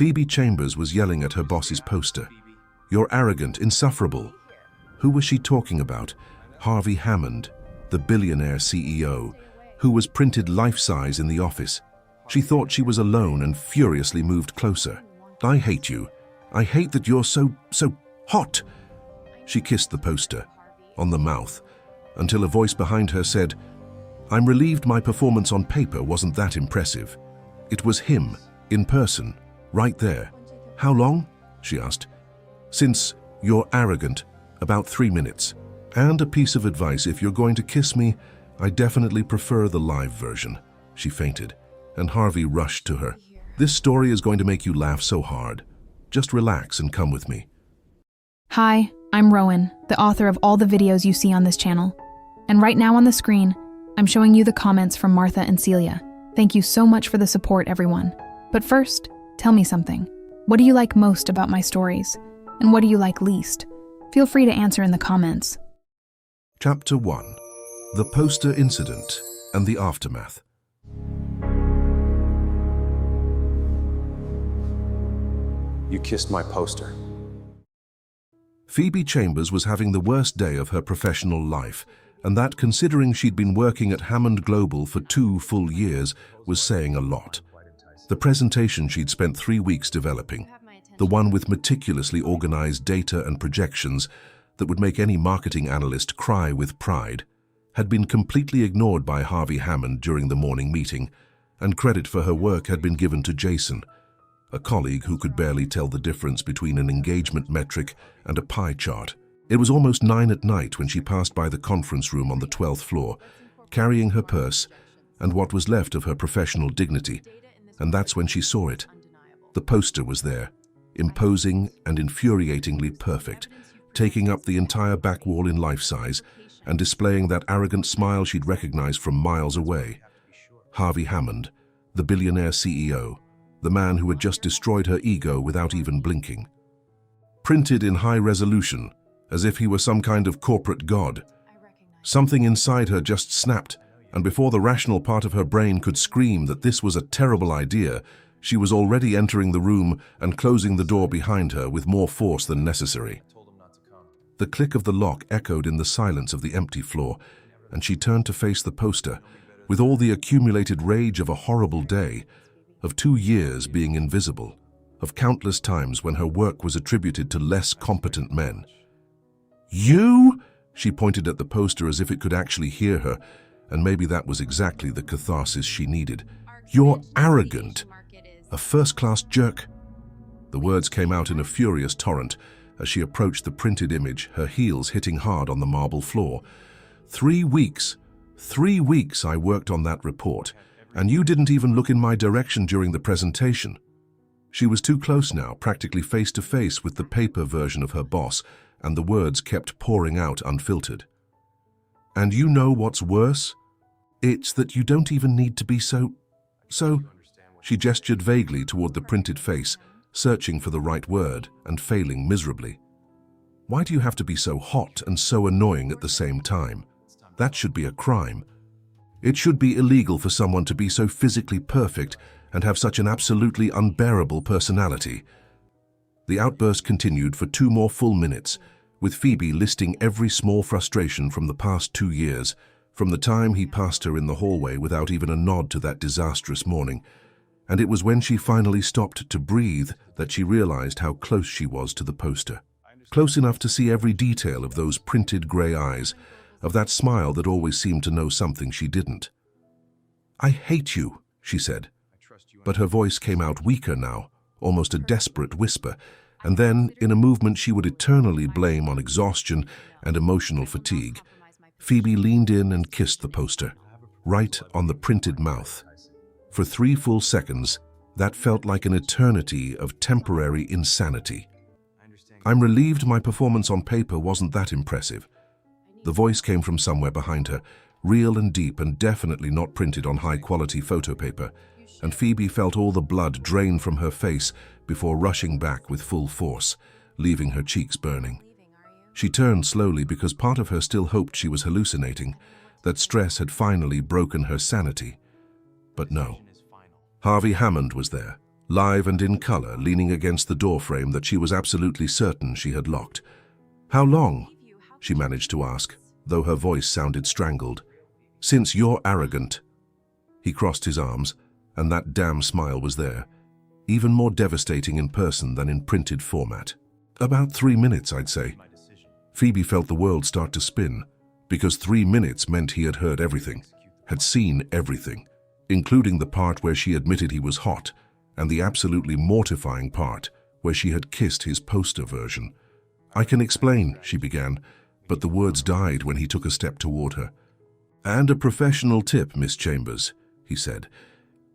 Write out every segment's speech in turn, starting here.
Phoebe Chambers was yelling at her boss's poster. "You're arrogant, insufferable." Who was she talking about? Harvey Hammond, the billionaire CEO, who was printed life-size in the office. She thought she was alone and furiously moved closer. "I hate you. I hate that you're so hot." She kissed the poster, on the mouth, until a voice behind her said, "I'm relieved my performance on paper wasn't that impressive." It was him, in person, right there. "How long?" she asked. "Since you're arrogant, about 3 minutes. And a piece of advice, if you're going to kiss me, I definitely prefer the live version." She fainted, and Harvey rushed to her. "This story is going to make you laugh so hard. Just relax and come with me." Hi, I'm Rowan, the author of all the videos you see on this channel. And right now on the screen, I'm showing you the comments from Martha and Celia. Thank you so much for the support, everyone. But first, tell me something. What do you like most about my stories? And what do you like least? Feel free to answer in the comments. Chapter 1. The Poster Incident and the Aftermath. "You kissed my poster." Phoebe Chambers was having the worst day of her professional life, and that, considering she'd been working at Hammond Global for 2 full years, was saying a lot. The presentation she'd spent 3 weeks developing, the one with meticulously organized data and projections that would make any marketing analyst cry with pride, had been completely ignored by Harvey Hammond during the morning meeting, and credit for her work had been given to Jason, a colleague who could barely tell the difference between an engagement metric and a pie chart. It was almost 9 at night when she passed by the conference room on the 12th floor, carrying her purse and what was left of her professional dignity, and that's when she saw it. The poster was there, imposing and infuriatingly perfect, taking up the entire back wall in life-size and displaying that arrogant smile she'd recognized from miles away. Harvey Hammond, the billionaire CEO, the man who had just destroyed her ego without even blinking. Printed in high resolution, as if he were some kind of corporate god. Something inside her just snapped, and before the rational part of her brain could scream that this was a terrible idea, she was already entering the room and closing the door behind her with more force than necessary. The click of the lock echoed in the silence of the empty floor, and she turned to face the poster, with all the accumulated rage of a horrible day, of 2 years being invisible, of countless times when her work was attributed to less competent men. "You?" She pointed at the poster as if it could actually hear her, and maybe that was exactly the catharsis she needed. "You're arrogant. A first-class jerk." The words came out in a furious torrent as she approached the printed image, her heels hitting hard on the marble floor. 3 weeks. 3 weeks I worked on that report, and you didn't even look in my direction during the presentation. She was too close now, practically face to face with the paper version of her boss, and the words kept pouring out unfiltered. "And you know what's worse? It's that you don't even need to be so... She gestured vaguely toward the printed face, searching for the right word and failing miserably. "Why do you have to be so hot and so annoying at the same time? That should be a crime. It should be illegal for someone to be so physically perfect and have such an absolutely unbearable personality." The outburst continued for 2 more full minutes, with Phoebe listing every small frustration from the past 2 years, from the time he passed her in the hallway without even a nod to that disastrous morning. And it was when she finally stopped to breathe that she realized how close she was to the poster. Close enough to see every detail of those printed gray eyes, of that smile that always seemed to know something she didn't. "I hate you," she said. But her voice came out weaker now, almost a desperate whisper, and then, in a movement she would eternally blame on exhaustion and emotional fatigue, Phoebe leaned in and kissed the poster, right on the printed mouth. For 3 full seconds, that felt like an eternity of temporary insanity. "I'm relieved my performance on paper wasn't that impressive." The voice came from somewhere behind her, real and deep and definitely not printed on high-quality photo paper, and Phoebe felt all the blood drain from her face before rushing back with full force, leaving her cheeks burning. She turned slowly because part of her still hoped she was hallucinating, that stress had finally broken her sanity. But no. Harvey Hammond was there, live and in color, leaning against the doorframe that she was absolutely certain she had locked. "How long?" she managed to ask, though her voice sounded strangled. "Since you're arrogant." He crossed his arms, and that damn smile was there, even more devastating in person than in printed format. "About 3 minutes, I'd say." Phoebe felt the world start to spin, because 3 minutes meant he had heard everything, had seen everything, including the part where she admitted he was hot, and the absolutely mortifying part where she had kissed his poster version. "I can explain," she began, but the words died when he took a step toward her. "And a professional tip, Miss Chambers," he said,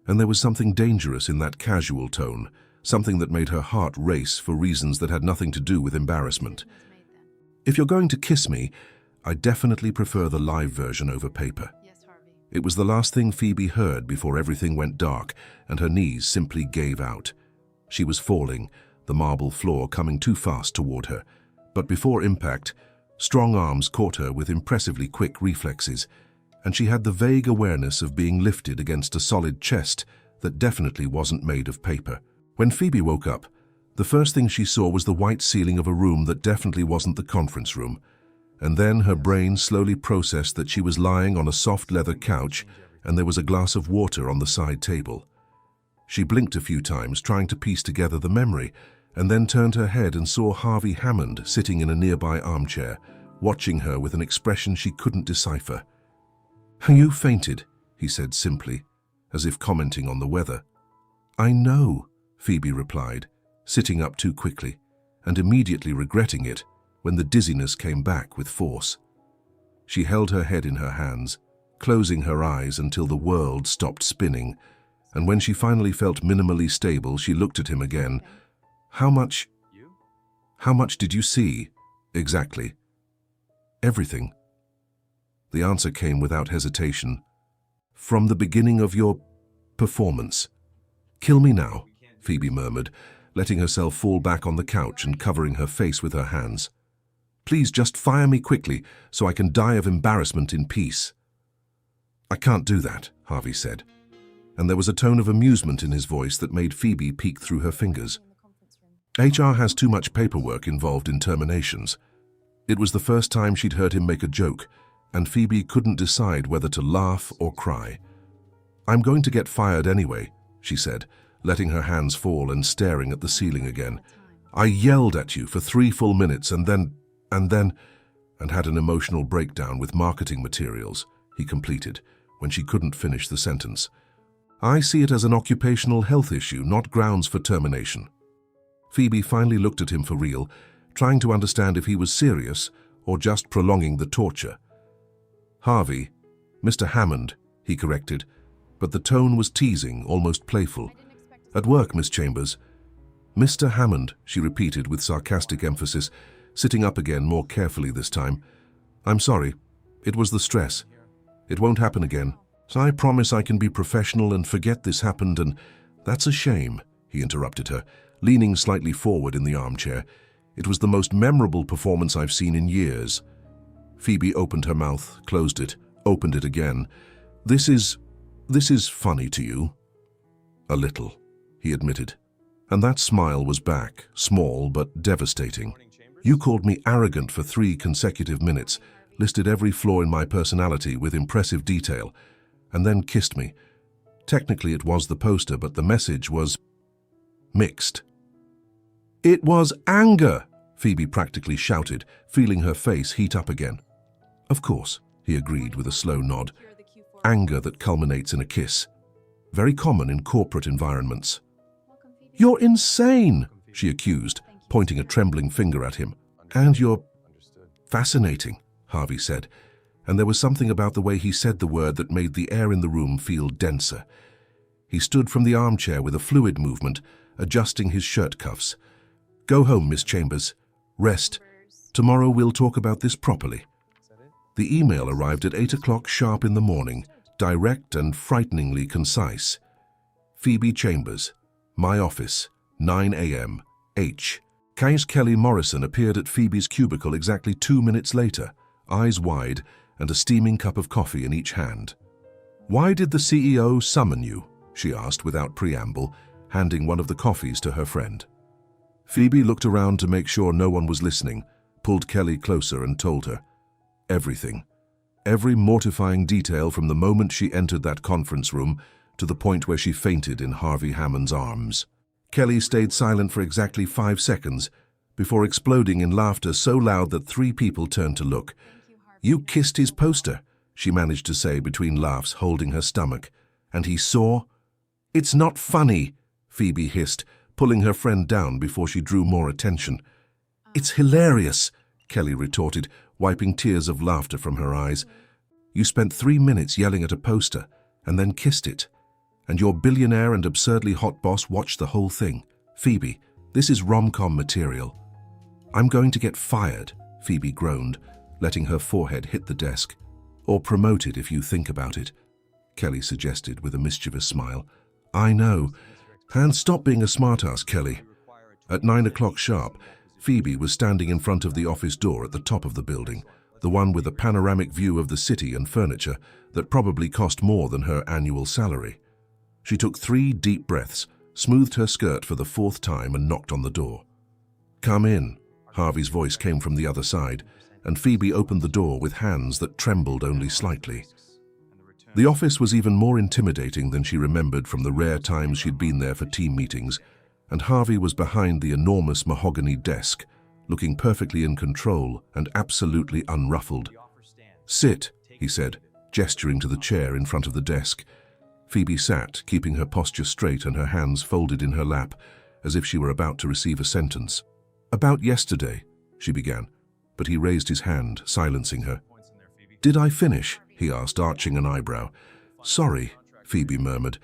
and there was something dangerous in that casual tone, something that made her heart race for reasons that had nothing to do with embarrassment. "If you're going to kiss me, I definitely prefer the live version over paper." It was the last thing Phoebe heard before everything went dark and her knees simply gave out. She was falling, the marble floor coming too fast toward her, but before impact, strong arms caught her with impressively quick reflexes, and she had the vague awareness of being lifted against a solid chest that definitely wasn't made of paper. When Phoebe woke up, the first thing she saw was the white ceiling of a room that definitely wasn't the conference room, and then her brain slowly processed that she was lying on a soft leather couch and there was a glass of water on the side table. She blinked a few times, trying to piece together the memory, and then turned her head and saw Harvey Hammond sitting in a nearby armchair, watching her with an expression she couldn't decipher. "You fainted," he said simply, as if commenting on the weather. "I know," Phoebe replied, sitting up too quickly, and immediately regretting it when the dizziness came back with force. She held her head in her hands, closing her eyes until the world stopped spinning, and when she finally felt minimally stable, she looked at him again. How much did you see, exactly?" "Everything." The answer came without hesitation. "From the beginning of your performance." "Kill me now," Phoebe murmured, letting herself fall back on the couch and covering her face with her hands. "Please just fire me quickly so I can die of embarrassment in peace." "I can't do that," Harvey said, and there was a tone of amusement in his voice that made Phoebe peek through her fingers. "HR has too much paperwork involved in terminations." It was the first time she'd heard him make a joke, and Phoebe couldn't decide whether to laugh or cry. "I'm going to get fired anyway," she said, letting her hands fall and staring at the ceiling again. "I yelled at you for 3 full minutes and had an emotional breakdown with marketing materials," he completed, when she couldn't finish the sentence. "I see it as an occupational health issue, not grounds for termination." Phoebe finally looked at him for real, trying to understand if he was serious or just prolonging the torture. "Harvey, Mr. Hammond," he corrected, but the tone was teasing, almost playful. "At work, Miss Chambers." "Mr. Hammond," she repeated with sarcastic emphasis, sitting up again more carefully this time. "I'm sorry. It was the stress. It won't happen again. So I promise I can be professional and forget this happened and—" "That's a shame," he interrupted her, leaning slightly forward in the armchair. "It was the most memorable performance I've seen in years." Phoebe opened her mouth, closed it, opened it again. This is funny to you?" "A little," he admitted. And that smile was back, small but devastating. "You called me arrogant for 3 consecutive minutes, listed every flaw in my personality with impressive detail, and then kissed me. Technically it was the poster, but the message was mixed." "It was anger," Phoebe practically shouted, feeling her face heat up again. "Of course," he agreed with a slow nod. "Anger that culminates in a kiss. Very common in corporate environments." "You're insane," she accused, pointing a trembling finger at him. "And you're fascinating," Harvey said, and there was something about the way he said the word that made the air in the room feel denser. He stood from the armchair with a fluid movement, adjusting his shirt cuffs. "Go home, Miss Chambers. Rest. Tomorrow we'll talk about this properly." The email arrived at 8 o'clock sharp in the morning, direct and frighteningly concise. "Phoebe Chambers, my office, 9 a.m. H." Case Kelly Morrison appeared at Phoebe's cubicle exactly 2 minutes later, eyes wide and a steaming cup of coffee in each hand. "Why did the CEO summon you?" she asked without preamble, handing one of the coffees to her friend. Phoebe looked around to make sure no one was listening, pulled Kelly closer and told her everything. Every mortifying detail from the moment she entered that conference room to the point where she fainted in Harvey Hammond's arms. Kelly stayed silent for exactly 5 seconds before exploding in laughter so loud that 3 people turned to look. "You kissed his poster," she managed to say between laughs, holding her stomach. "And he saw?" "It's not funny," Phoebe hissed, pulling her friend down before she drew more attention. "It's hilarious," Kelly retorted, wiping tears of laughter from her eyes. "You spent 3 minutes yelling at a poster and then kissed it. And your billionaire and absurdly hot boss watched the whole thing. Phoebe, this is rom-com material." "I'm going to get fired," Phoebe groaned, letting her forehead hit the desk. "Or promoted if you think about it," Kelly suggested with a mischievous smile. "I know. And stop being a smartass, Kelly." At 9 o'clock sharp, Phoebe was standing in front of the office door at the top of the building, the one with a panoramic view of the city and furniture that probably cost more than her annual salary. She took 3 deep breaths, smoothed her skirt for the 4th time and knocked on the door. "Come in," Harvey's voice came from the other side, and Phoebe opened the door with hands that trembled only slightly. The office was even more intimidating than she remembered from the rare times she'd been there for team meetings, and Harvey was behind the enormous mahogany desk, looking perfectly in control and absolutely unruffled. "Sit," he said, gesturing to the chair in front of the desk. Phoebe sat, keeping her posture straight and her hands folded in her lap, as if she were about to receive a sentence. "About yesterday," she began, but he raised his hand, silencing her. "Did I finish?" he asked, arching an eyebrow. "Sorry," Phoebe murmured.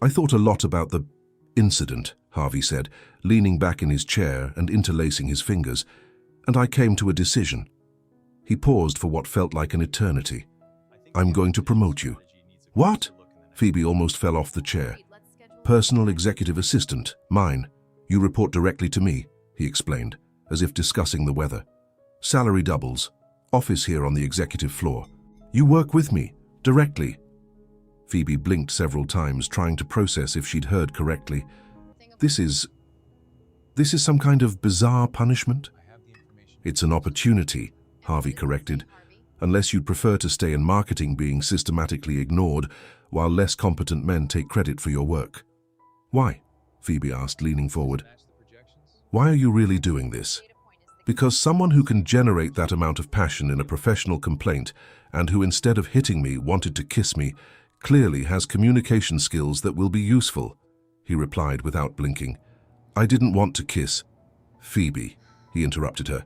"I thought a lot about the incident," Harvey said, leaning back in his chair and interlacing his fingers, "and I came to a decision." He paused for what felt like an eternity. "I'm going to promote you." "What?" Phoebe almost fell off the chair. "Personal executive assistant, mine. You report directly to me," he explained, as if discussing the weather. "Salary doubles. Office here on the executive floor. You work with me, directly." Phoebe blinked several times, trying to process if she'd heard correctly. This is some kind of bizarre punishment?" "It's an opportunity," Harvey corrected, "unless you'd prefer to stay in marketing being systematically ignored while less competent men take credit for your work." "Why?" Phoebe asked, leaning forward. "Why are you really doing this?" "Because someone who can generate that amount of passion in a professional complaint and who instead of hitting me wanted to kiss me clearly has communication skills that will be useful," he replied without blinking. "I didn't want to kiss Phoebe," he interrupted her,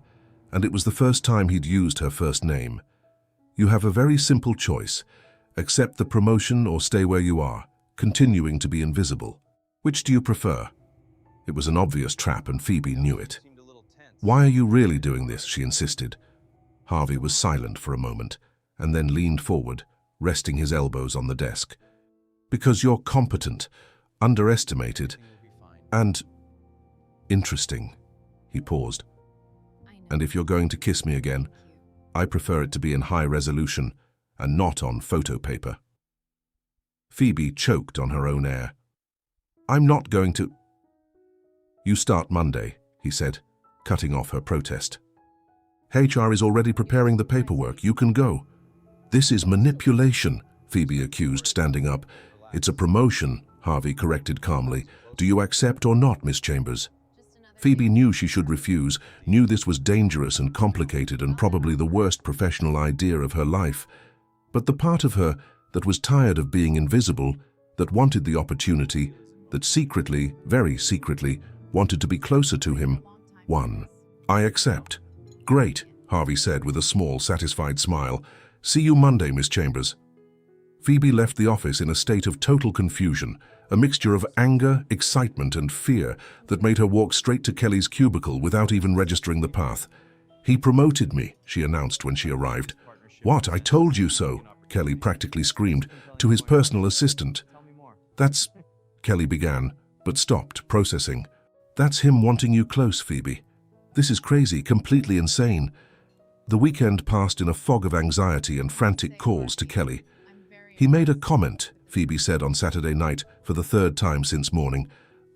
and it was the first time he'd used her first name. "You have a very simple choice. Accept the promotion or stay where you are, continuing to be invisible. Which do you prefer?" It was an obvious trap and Phoebe knew it. "Why are you really doing this?" she insisted. Harvey was silent for a moment and then leaned forward, resting his elbows on the desk. "Because you're competent, underestimated, and interesting." He paused. "And if you're going to kiss me again, I prefer it to be in high resolution and not on photo paper." Phoebe choked on her own air. "I'm not going to—" "You start Monday," he said, cutting off her protest. "HR is already preparing the paperwork. You can go." "This is manipulation," Phoebe accused, standing up. "It's a promotion," Harvey corrected calmly. "Do you accept or not, Miss Chambers?" Phoebe knew she should refuse, knew this was dangerous and complicated and probably the worst professional idea of her life. But the part of her that was tired of being invisible, that wanted the opportunity, that secretly, very secretly, wanted to be closer to him, won. "I accept." "Great," Harvey said with a small, satisfied smile. "See you Monday, Miss Chambers." Phoebe left the office in a state of total confusion, a mixture of anger, excitement, and fear that made her walk straight to Kelly's cubicle without even registering the path. "He promoted me," she announced when she arrived. "What? I told you so," Kelly practically screamed, "to his personal assistant." "That's—" Kelly began, but stopped, processing. "That's him wanting you close, Phoebe. This is crazy, completely insane." The weekend passed in a fog of anxiety and frantic calls to Kelly. "He made a comment," Phoebe said on Saturday night for the 3rd time since morning,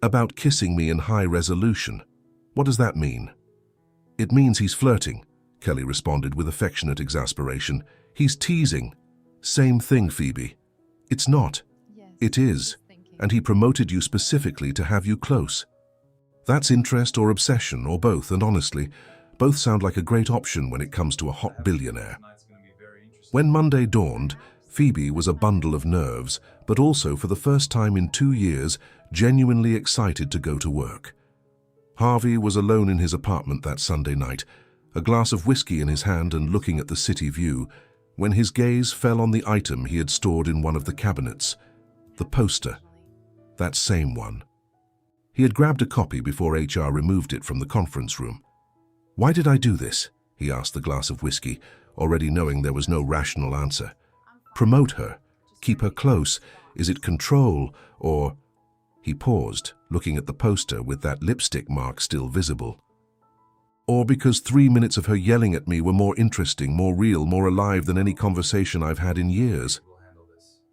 About kissing me in high resolution. What does that mean? It means he's flirting, Kelly responded with affectionate exasperation. He's teasing. Same thing, Phoebe. It's not. It is. And he promoted you specifically to have you close. That's interest or obsession or both, and honestly, both sound like a great option when it comes to a hot billionaire. When Monday dawned, Phoebe was a bundle of nerves, but also for the first time in 2 years, genuinely excited to go to work. Harvey was alone in his apartment that Sunday night, a glass of whiskey in his hand and looking at the city view, when his gaze fell on the item he had stored in one of the cabinets, the poster, that same one. He had grabbed a copy before HR removed it from the conference room. "Why did I do this?" he asked the glass of whiskey, already knowing there was no rational answer. "Promote her, keep her close. Is it control, or—" He paused, looking at the poster with that lipstick mark still visible. "Or because 3 minutes of her yelling at me were more interesting, more real, more alive than any conversation I've had in years."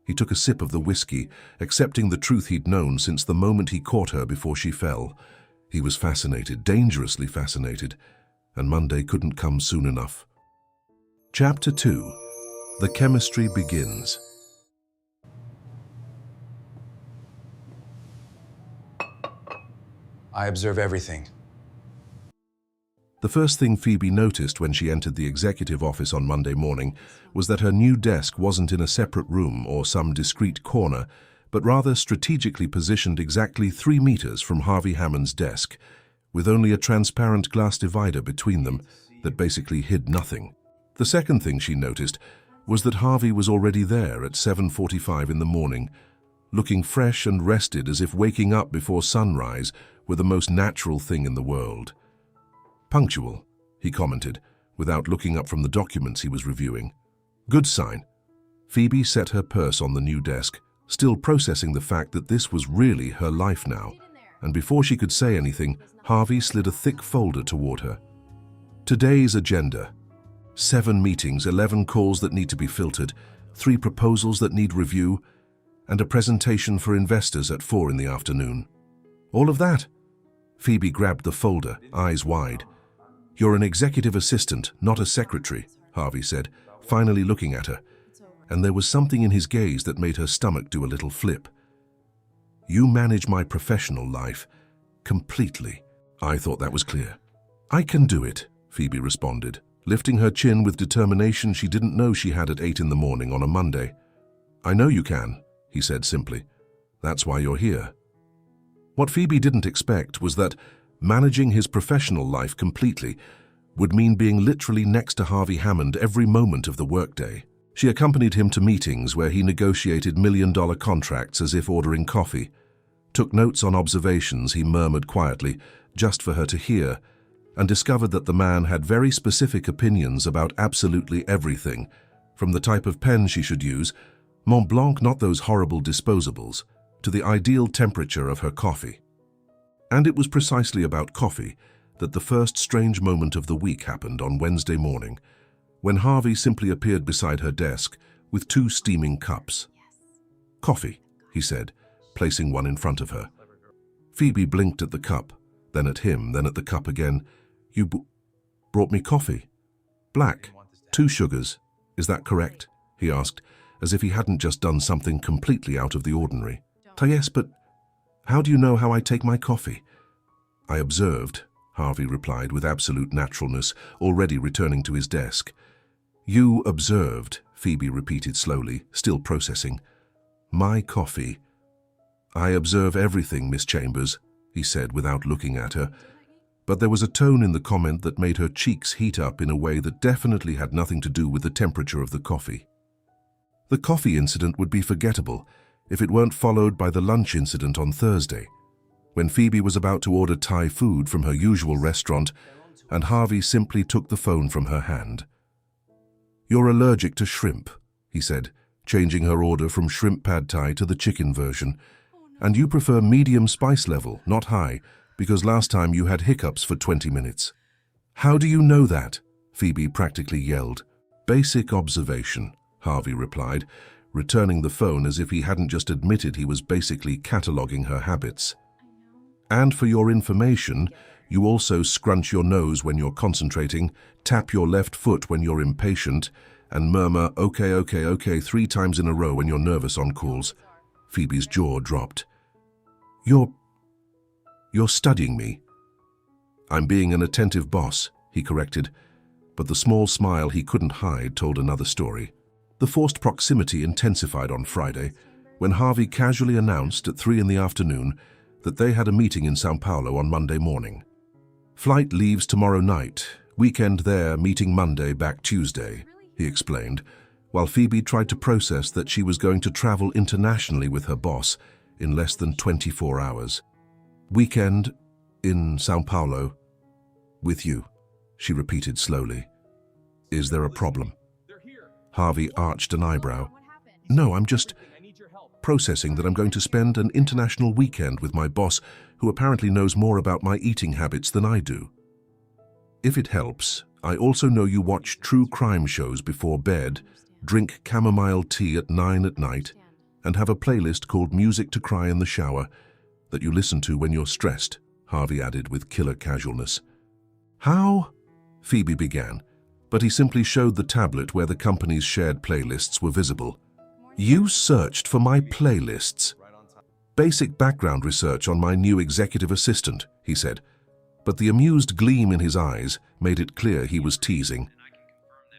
He took a sip of the whiskey, accepting the truth he'd known since the moment he caught her before she fell. He was fascinated, dangerously fascinated, and Monday couldn't come soon enough. Chapter 2. The chemistry begins. I observe everything. The first thing Phoebe noticed when she entered the executive office on Monday morning was that her new desk wasn't in a separate room or some discreet corner, but rather strategically positioned exactly 3 meters from Harvey Hammond's desk, with only a transparent glass divider between them that basically hid nothing. The second thing she noticed was that Harvey was already there at 7:45 in the morning, looking fresh and rested as if waking up before sunrise were the most natural thing in the world. "Punctual," he commented, without looking up from the documents he was reviewing. "Good sign." Phoebe set her purse on the new desk, still processing the fact that this was really her life now, and before she could say anything, Harvey slid a thick folder toward her. Today's agenda. 7 meetings, 11 calls that need to be filtered, 3 proposals that need review, and a presentation for investors at 4 in the afternoon. All of that? Phoebe grabbed the folder, eyes wide. "You're an executive assistant, not a secretary," Harvey said, finally looking at her, and there was something in his gaze that made her stomach do a little flip. "You manage my professional life completely." I thought that was clear. "I can do it," Phoebe responded, lifting her chin with determination she didn't know she had at 8 in the morning on a Monday. "I know you can," he said simply. "That's why you're here." What Phoebe didn't expect was that managing his professional life completely would mean being literally next to Harvey Hammond every moment of the workday. She accompanied him to meetings where he negotiated million-dollar contracts as if ordering coffee, took notes on observations he murmured quietly just for her to hear, and discovered that the man had very specific opinions about absolutely everything, from the type of pen she should use, Mont Blanc, not those horrible disposables, to the ideal temperature of her coffee. And it was precisely about coffee that the first strange moment of the week happened on Wednesday morning, when Harvey simply appeared beside her desk with 2 steaming cups. "Coffee," he said, placing one in front of her. Phoebe blinked at the cup, then at him, then at the cup again. "You brought me coffee. Black, 2 sugars. Is that correct?" he asked, as if he hadn't just done something completely out of the ordinary. "Yes, but how do you know how I take my coffee?" "I observed," Harvey replied with absolute naturalness, already returning to his desk. "You observed," Phoebe repeated slowly, still processing. "My coffee." "I observe everything, Miss Chambers," he said without looking at her, but there was a tone in the comment that made her cheeks heat up in a way that definitely had nothing to do with the temperature of the coffee. The coffee incident would be forgettable if it weren't followed by the lunch incident on Thursday, when Phoebe was about to order Thai food from her usual restaurant, and Harvey simply took the phone from her hand. "You're allergic to shrimp," he said, changing her order from shrimp pad thai to the chicken version, "and you prefer medium spice level, not high, because last time you had hiccups for 20 minutes. "How do you know that?" Phoebe practically yelled. "Basic observation," Harvey replied, returning the phone as if he hadn't just admitted he was basically cataloging her habits. And for your information, you also scrunch your nose when you're concentrating, tap your left foot when you're impatient, and murmur, okay, okay, okay, 3 times in a row when you're nervous on calls. Phoebe's jaw dropped. You're studying me. I'm being an attentive boss, he corrected, but the small smile he couldn't hide told another story. The forced proximity intensified on Friday, when Harvey casually announced at 3 in the afternoon that they had a meeting in São Paulo on Monday morning. Flight leaves tomorrow night, weekend there, meeting Monday, back Tuesday, he explained, while Phoebe tried to process that she was going to travel internationally with her boss in less than 24 hours. Weekend in São Paulo, with you, she repeated slowly. Is there a problem? Harvey arched an eyebrow. No, I'm just processing that I'm going to spend an international weekend with my boss, who apparently knows more about my eating habits than I do. If it helps, I also know you watch true crime shows before bed, drink chamomile tea at 9 at night, and have a playlist called Music to Cry in the Shower that you listen to when you're stressed, Harvey added with killer casualness. How? Phoebe began, but he simply showed the tablet where the company's shared playlists were visible. You searched for my playlists. Basic background research on my new executive assistant, he said, but the amused gleam in his eyes made it clear he was teasing.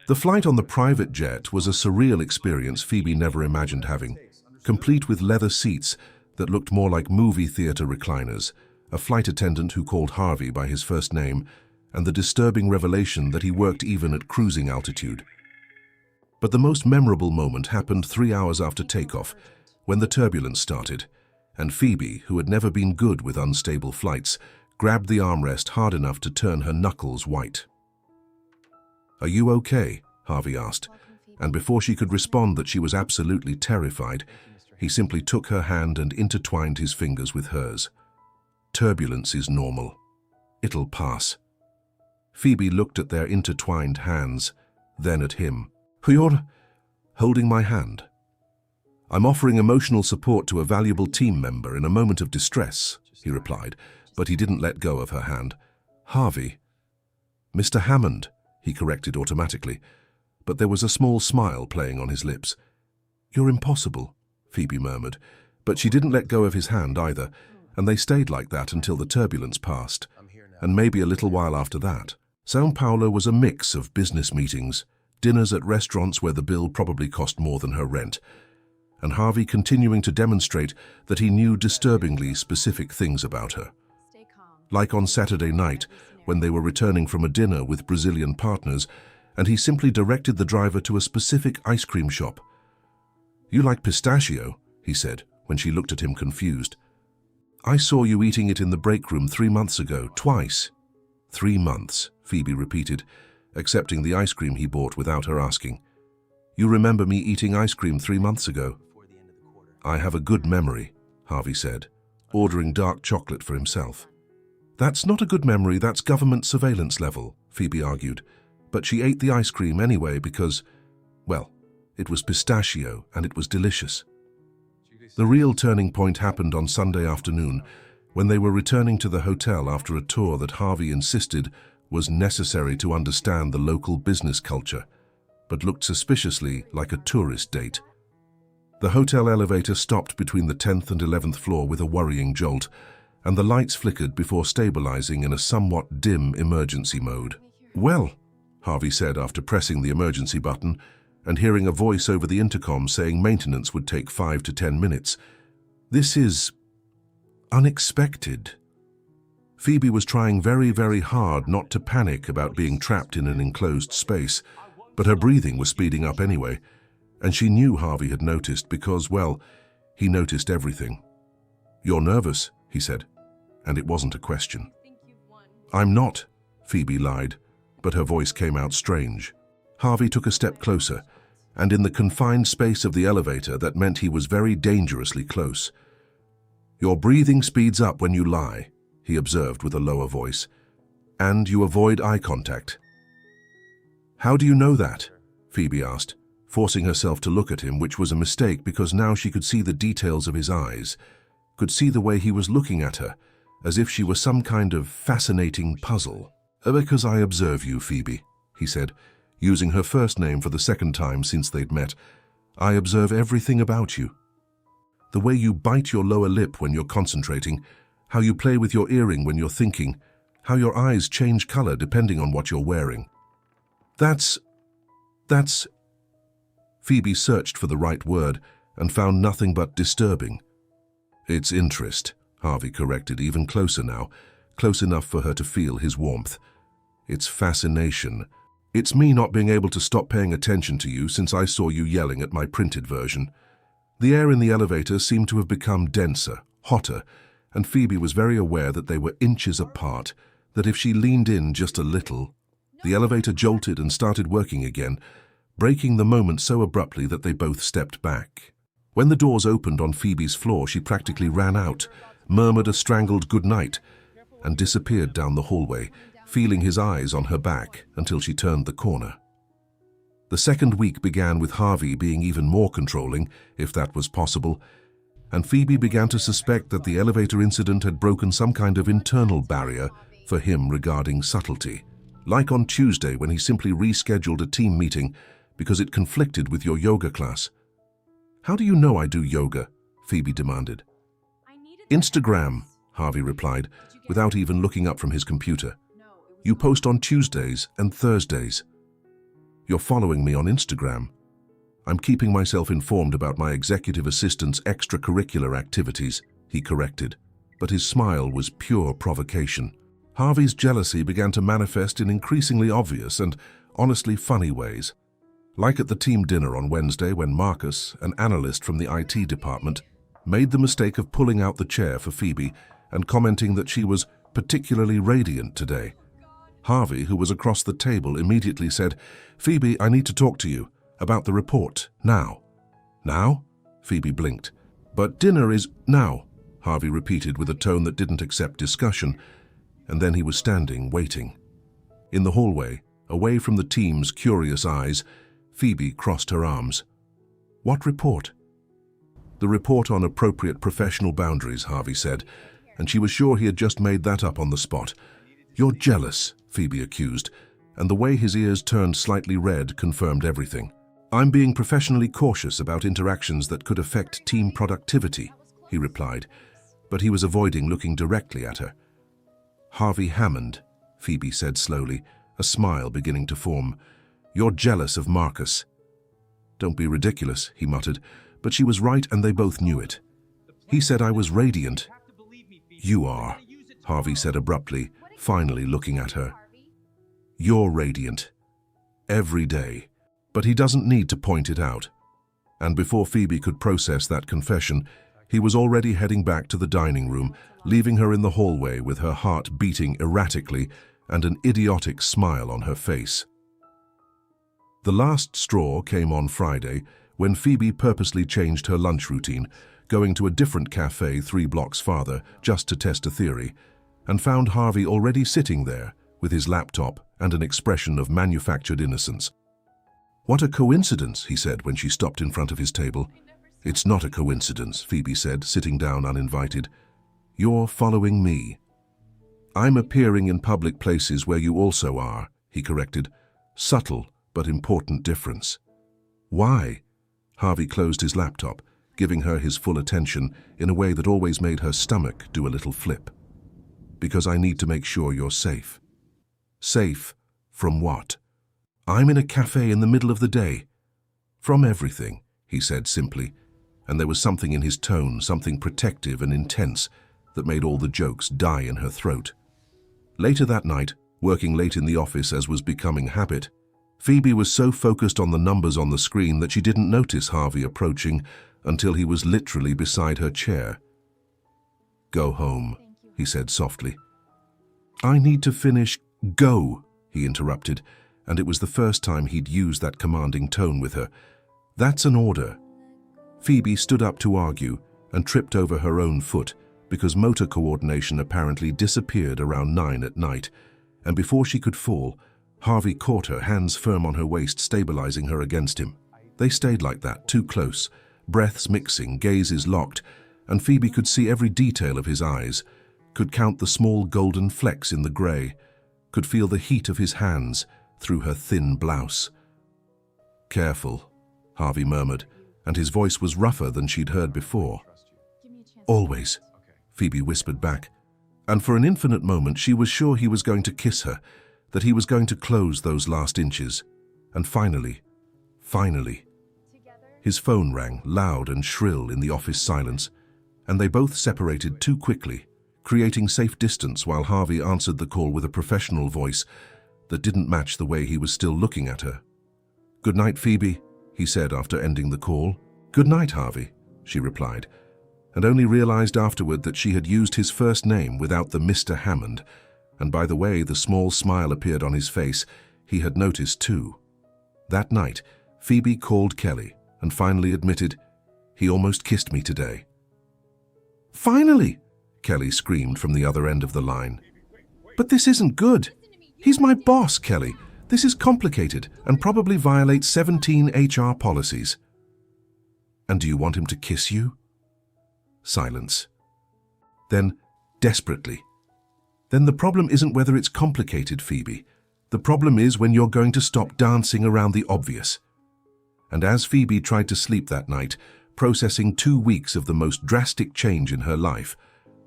The flight on the private jet was a surreal experience Phoebe never imagined having, complete with leather seats that looked more like movie theater recliners, a flight attendant who called Harvey by his first name, and the disturbing revelation that he worked even at cruising altitude. But the most memorable moment happened 3 hours after takeoff, when the turbulence started, and Phoebe, who had never been good with unstable flights, grabbed the armrest hard enough to turn her knuckles white. Are you okay? Harvey asked, and before she could respond that she was absolutely terrified, he simply took her hand and intertwined his fingers with hers. Turbulence is normal. It'll pass. Phoebe looked at their intertwined hands, then at him. You're holding my hand. I'm offering emotional support to a valuable team member in a moment of distress, he replied, but he didn't let go of her hand. Harvey. Mr. Hammond, he corrected automatically, but there was a small smile playing on his lips. You're impossible, Phoebe murmured, but she didn't let go of his hand either, and they stayed like that until the turbulence passed, and maybe a little while after that. São Paulo was a mix of business meetings, dinners at restaurants where the bill probably cost more than her rent, and Harvey continuing to demonstrate that he knew disturbingly specific things about her. Like on Saturday night, when they were returning from a dinner with Brazilian partners, and he simply directed the driver to a specific ice cream shop. You like pistachio, he said, when she looked at him confused. I saw you eating it in the break room 3 months ago, twice. 3 months, Phoebe repeated, accepting the ice cream he bought without her asking. You remember me eating ice cream 3 months ago? I have a good memory, Harvey said, ordering dark chocolate for himself. That's not a good memory, that's government surveillance level, Phoebe argued, but she ate the ice cream anyway because, well, it was pistachio and it was delicious. The real turning point happened on Sunday afternoon when they were returning to the hotel after a tour that Harvey insisted was necessary to understand the local business culture, but looked suspiciously like a tourist date. The hotel elevator stopped between the 10th and 11th floor with a worrying jolt, and the lights flickered before stabilizing in a somewhat dim emergency mode. Well, Harvey said after pressing the emergency button and hearing a voice over the intercom saying maintenance would take 5 to 10 minutes. This is unexpected. Phoebe was trying very, very hard not to panic about being trapped in an enclosed space, but her breathing was speeding up anyway, and she knew Harvey had noticed because, well, he noticed everything. You're nervous, he said, and it wasn't a question. I'm not, Phoebe lied, but her voice came out strange. Harvey took a step closer, and in the confined space of the elevator that meant he was very dangerously close. Your breathing speeds up when you lie, he observed with a lower voice, and you avoid eye contact. How do you know that? Phoebe asked, forcing herself to look at him, which was a mistake because now she could see the details of his eyes, could see the way he was looking at her, as if she were some kind of fascinating puzzle. Because I observe you, Phoebe," he said, using her first name for the second time since they'd met. "I observe everything about you. The way you bite your lower lip when you're concentrating, how you play with your earring when you're thinking, how your eyes change color depending on what you're wearing. That's... Phoebe searched for the right word and found nothing but disturbing. "It's interest," Harvey corrected, even closer now, close enough for her to feel his warmth. "It's fascination. It's me not being able to stop paying attention to you since I saw you yelling at my printed version." The air in the elevator seemed to have become denser, hotter, and Phoebe was very aware that they were inches apart, that if she leaned in just a little... The elevator jolted and started working again, breaking the moment so abruptly that they both stepped back. When the doors opened on Phoebe's floor, she practically ran out, murmured a strangled goodnight, and disappeared down the hallway, feeling his eyes on her back until she turned the corner. The second week began with Harvey being even more controlling, if that was possible, and Phoebe began to suspect that the elevator incident had broken some kind of internal barrier for him regarding subtlety. Like on Tuesday when he simply rescheduled a team meeting because it conflicted with your yoga class. "How do you know I do yoga?" Phoebe demanded. "Instagram," Harvey replied, without even looking up from his computer. "You post on Tuesdays and Thursdays." "You're following me on Instagram." "I'm keeping myself informed about my executive assistant's extracurricular activities," he corrected, but his smile was pure provocation. Harvey's jealousy began to manifest in increasingly obvious and honestly funny ways. Like at the team dinner on Wednesday when Marcus, an analyst from the IT department, made the mistake of pulling out the chair for Phoebe and commenting that she was particularly radiant today. Harvey, who was across the table, immediately said, "Phoebe, I need to talk to you about the report, now." "Now?" Phoebe blinked. "But dinner is now," Harvey repeated with a tone that didn't accept discussion, and then he was standing, waiting. In the hallway, away from the team's curious eyes, Phoebe crossed her arms. "What report?" "The report on appropriate professional boundaries," Harvey said, and she was sure he had just made that up on the spot. "You're jealous," Phoebe accused, and the way his ears turned slightly red confirmed everything. "I'm being professionally cautious about interactions that could affect team productivity," he replied, but he was avoiding looking directly at her. "Harvey Hammond," Phoebe said slowly, a smile beginning to form. "You're jealous of Marcus." "Don't be ridiculous," he muttered, but she was right and they both knew it. "He said I was radiant." "You are," Harvey said abruptly, finally looking at her. "You're radiant. Every day. But he doesn't need to point it out." And before Phoebe could process that confession, he was already heading back to the dining room, leaving her in the hallway with her heart beating erratically and an idiotic smile on her face. The last straw came on Friday when Phoebe purposely changed her lunch routine, going to a different cafe 3 blocks farther just to test a theory, and found Harvey already sitting there with his laptop and an expression of manufactured innocence. "What a coincidence," he said when she stopped in front of his table. "It's not a coincidence," Phoebe said, sitting down uninvited. "You're following me." "I'm appearing in public places where you also are," he corrected. "Subtle but important difference." "Why?" Harvey closed his laptop, giving her his full attention in a way that always made her stomach do a little flip. "Because I need to make sure you're safe." "Safe from what?" "I'm in a cafe in the middle of the day." "From everything," he said simply, and there was something in his tone, something protective and intense, that made all the jokes die in her throat. Later that night, working late in the office as was becoming habit, Phoebe was so focused on the numbers on the screen that she didn't notice Harvey approaching until he was literally beside her chair. "Go home," he said softly. "I need to finish." "Go," he interrupted, and it was the first time he'd used that commanding tone with her. "That's an order." Phoebe stood up to argue and tripped over her own foot because motor coordination apparently disappeared around 9 at night, and before she could fall, Harvey caught her, hands firm on her waist, stabilizing her against him. They stayed like that, too close, breaths mixing, gazes locked, and Phoebe could see every detail of his eyes, could count the small golden flecks in the grey, could feel the heat of his hands through her thin blouse. "Careful," Harvey murmured, and his voice was rougher than she'd heard before. "Always," Phoebe whispered back, and for an infinite moment she was sure he was going to kiss her, that he was going to close those last inches. And finally, his phone rang loud and shrill in the office silence, and they both separated too quickly, creating safe distance while Harvey answered the call with a professional voice that didn't match the way he was still looking at her. "Good night, Phoebe," he said after ending the call. "Good night, Harvey," she replied, and only realized afterward that she had used his first name without the Mr. Hammond, and by the way the small smile appeared on his face, he had noticed too. That night, Phoebe called Kelly and finally admitted, "He almost kissed me today." "Finally!" Kelly screamed from the other end of the line. "But this isn't good. He's my boss, Kelly. This is complicated and probably violates 17 HR policies." "And do you want him to kiss you?" Silence. Then, desperately, "Then the problem isn't whether it's complicated, Phoebe. The problem is when you're going to stop dancing around the obvious." And as Phoebe tried to sleep that night, processing 2 weeks of the most drastic change in her life,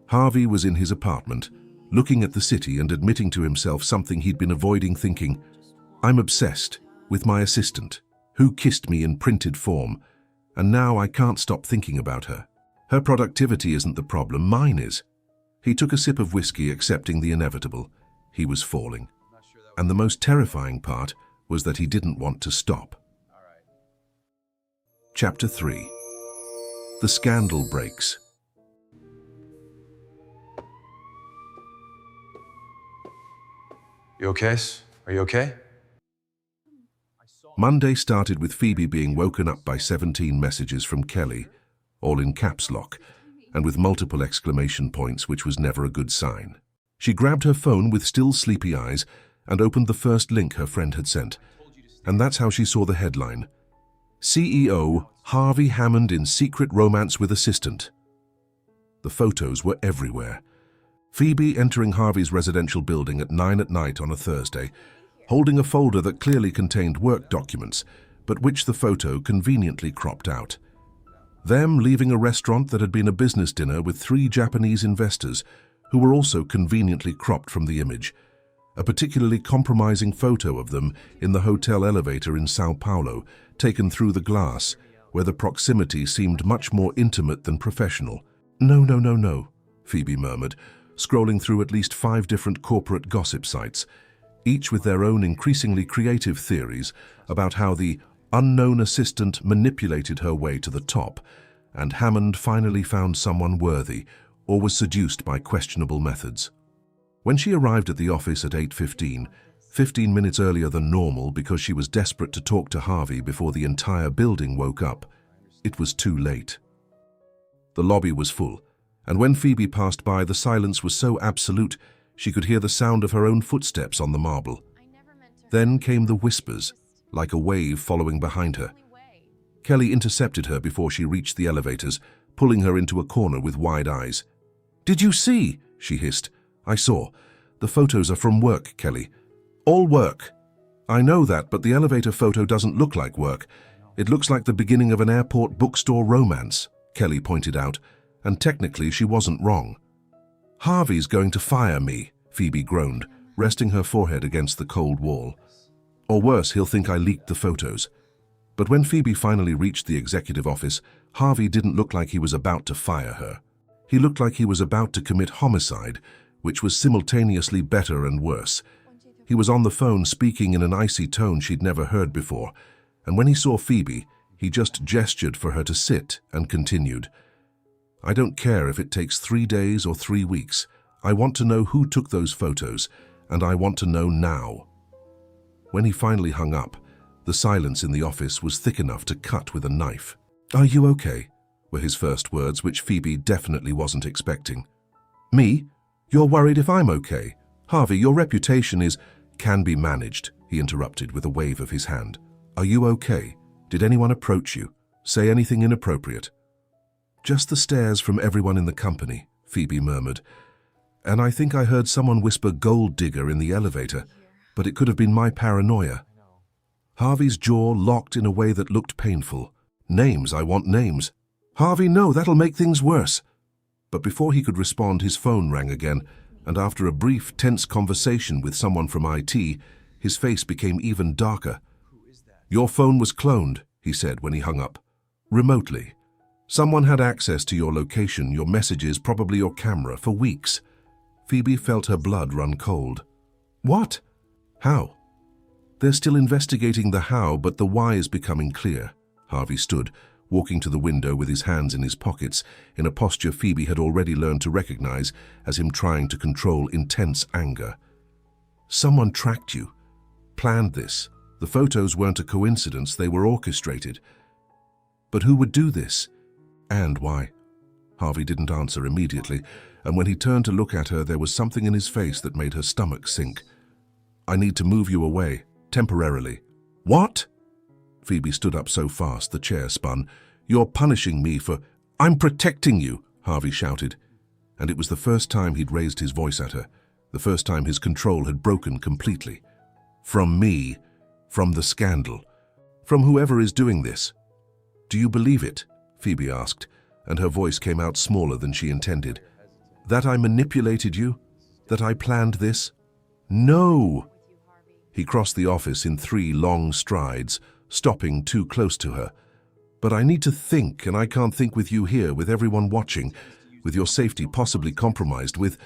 Harvey was in his apartment, looking at the city and admitting to himself something he'd been avoiding, thinking, "I'm obsessed with my assistant, who kissed me in printed form, and now I can't stop thinking about her. Her productivity isn't the problem, mine is." He took a sip of whiskey, accepting the inevitable. He was falling. And the most terrifying part was that he didn't want to stop. Chapter 3. The Scandal Breaks. You okay? Are you okay? Monday started with Phoebe being woken up by 17 messages from Kelly, all in caps lock, and with multiple exclamation points, which was never a good sign. She grabbed her phone with still sleepy eyes and opened the first link her friend had sent, and that's how she saw the headline: CEO Harvey Hammond in secret romance with assistant. The photos were everywhere. Phoebe entering Harvey's residential building at 9 at night on a Thursday, holding a folder that clearly contained work documents, but which the photo conveniently cropped out. Them leaving a restaurant that had been a business dinner with 3 Japanese investors, who were also conveniently cropped from the image. A particularly compromising photo of them in the hotel elevator in São Paulo, taken through the glass, where the proximity seemed much more intimate than professional. No, Phoebe murmured, scrolling through at least 5 different corporate gossip sites, each with their own increasingly creative theories about how the unknown assistant manipulated her way to the top, and Hammond finally found someone worthy or was seduced by questionable methods. When she arrived at the office at 8:15, 15 minutes earlier than normal because she was desperate to talk to Harvey before the entire building woke up, it was too late. The lobby was full, and when Phoebe passed by, the silence was so absolute she could hear the sound of her own footsteps on the marble. Then came the whispers, like a wave following behind her. Kelly intercepted her before she reached the elevators, pulling her into a corner with wide eyes. "Did you see?" she hissed. "I saw. The photos are from work, Kelly. All work." "I know that, but the elevator photo doesn't look like work. It looks like the beginning of an airport bookstore romance," Kelly pointed out, and technically she wasn't wrong. "Harvey's going to fire me," Phoebe groaned, resting her forehead against the cold wall. "Or worse, he'll think I leaked the photos." But when Phoebe finally reached the executive office, Harvey didn't look like he was about to fire her. He looked like he was about to commit homicide, which was simultaneously better and worse. He was on the phone speaking in an icy tone she'd never heard before, and when he saw Phoebe, he just gestured for her to sit and continued. "I don't care if it takes 3 days or 3 weeks. I want to know who took those photos, and I want to know now." When he finally hung up, the silence in the office was thick enough to cut with a knife. "Are you okay?" were his first words, which Phoebe definitely wasn't expecting. "Me? You're worried if I'm okay? Harvey, your reputation can be managed," he interrupted with a wave of his hand. "Are you okay? Did anyone approach you? Say anything inappropriate?" "Just the stares from everyone in the company," Phoebe murmured. and I think I heard someone whisper gold digger in the elevator, but it could have been my paranoia. Harvey's jaw locked in a way that looked painful. Names, I want names. Harvey, no, that'll make things worse. But before he could respond, his phone rang again, and after a brief, tense conversation with someone from IT, his face became even darker. Your phone was cloned, he said when he hung up. Remotely. Someone had access to your location, your messages, probably your camera, for weeks. Phoebe felt her blood run cold. What? How? They're still investigating the how, but the why is becoming clear. Harvey stood, walking to the window with his hands in his pockets, in a posture Phoebe had already learned to recognize as him trying to control intense anger. Someone tracked you, planned this. The photos weren't a coincidence, they were orchestrated. But who would do this? And why? Harvey didn't answer immediately, and when he turned to look at her, there was something in his face that made her stomach sink. I need to move you away, temporarily. What? Phoebe stood up so fast the chair spun. You're punishing me for... I'm protecting you, Harvey shouted. And it was the first time he'd raised his voice at her, the first time his control had broken completely. From me, from the scandal, from whoever is doing this. Do you believe it? Phoebe asked, and her voice came out smaller than she intended. That I manipulated you? That I planned this? No! He crossed the office in 3 long strides, stopping too close to her. But I need to think, and I can't think with you here, with everyone watching, with your safety possibly compromised, with...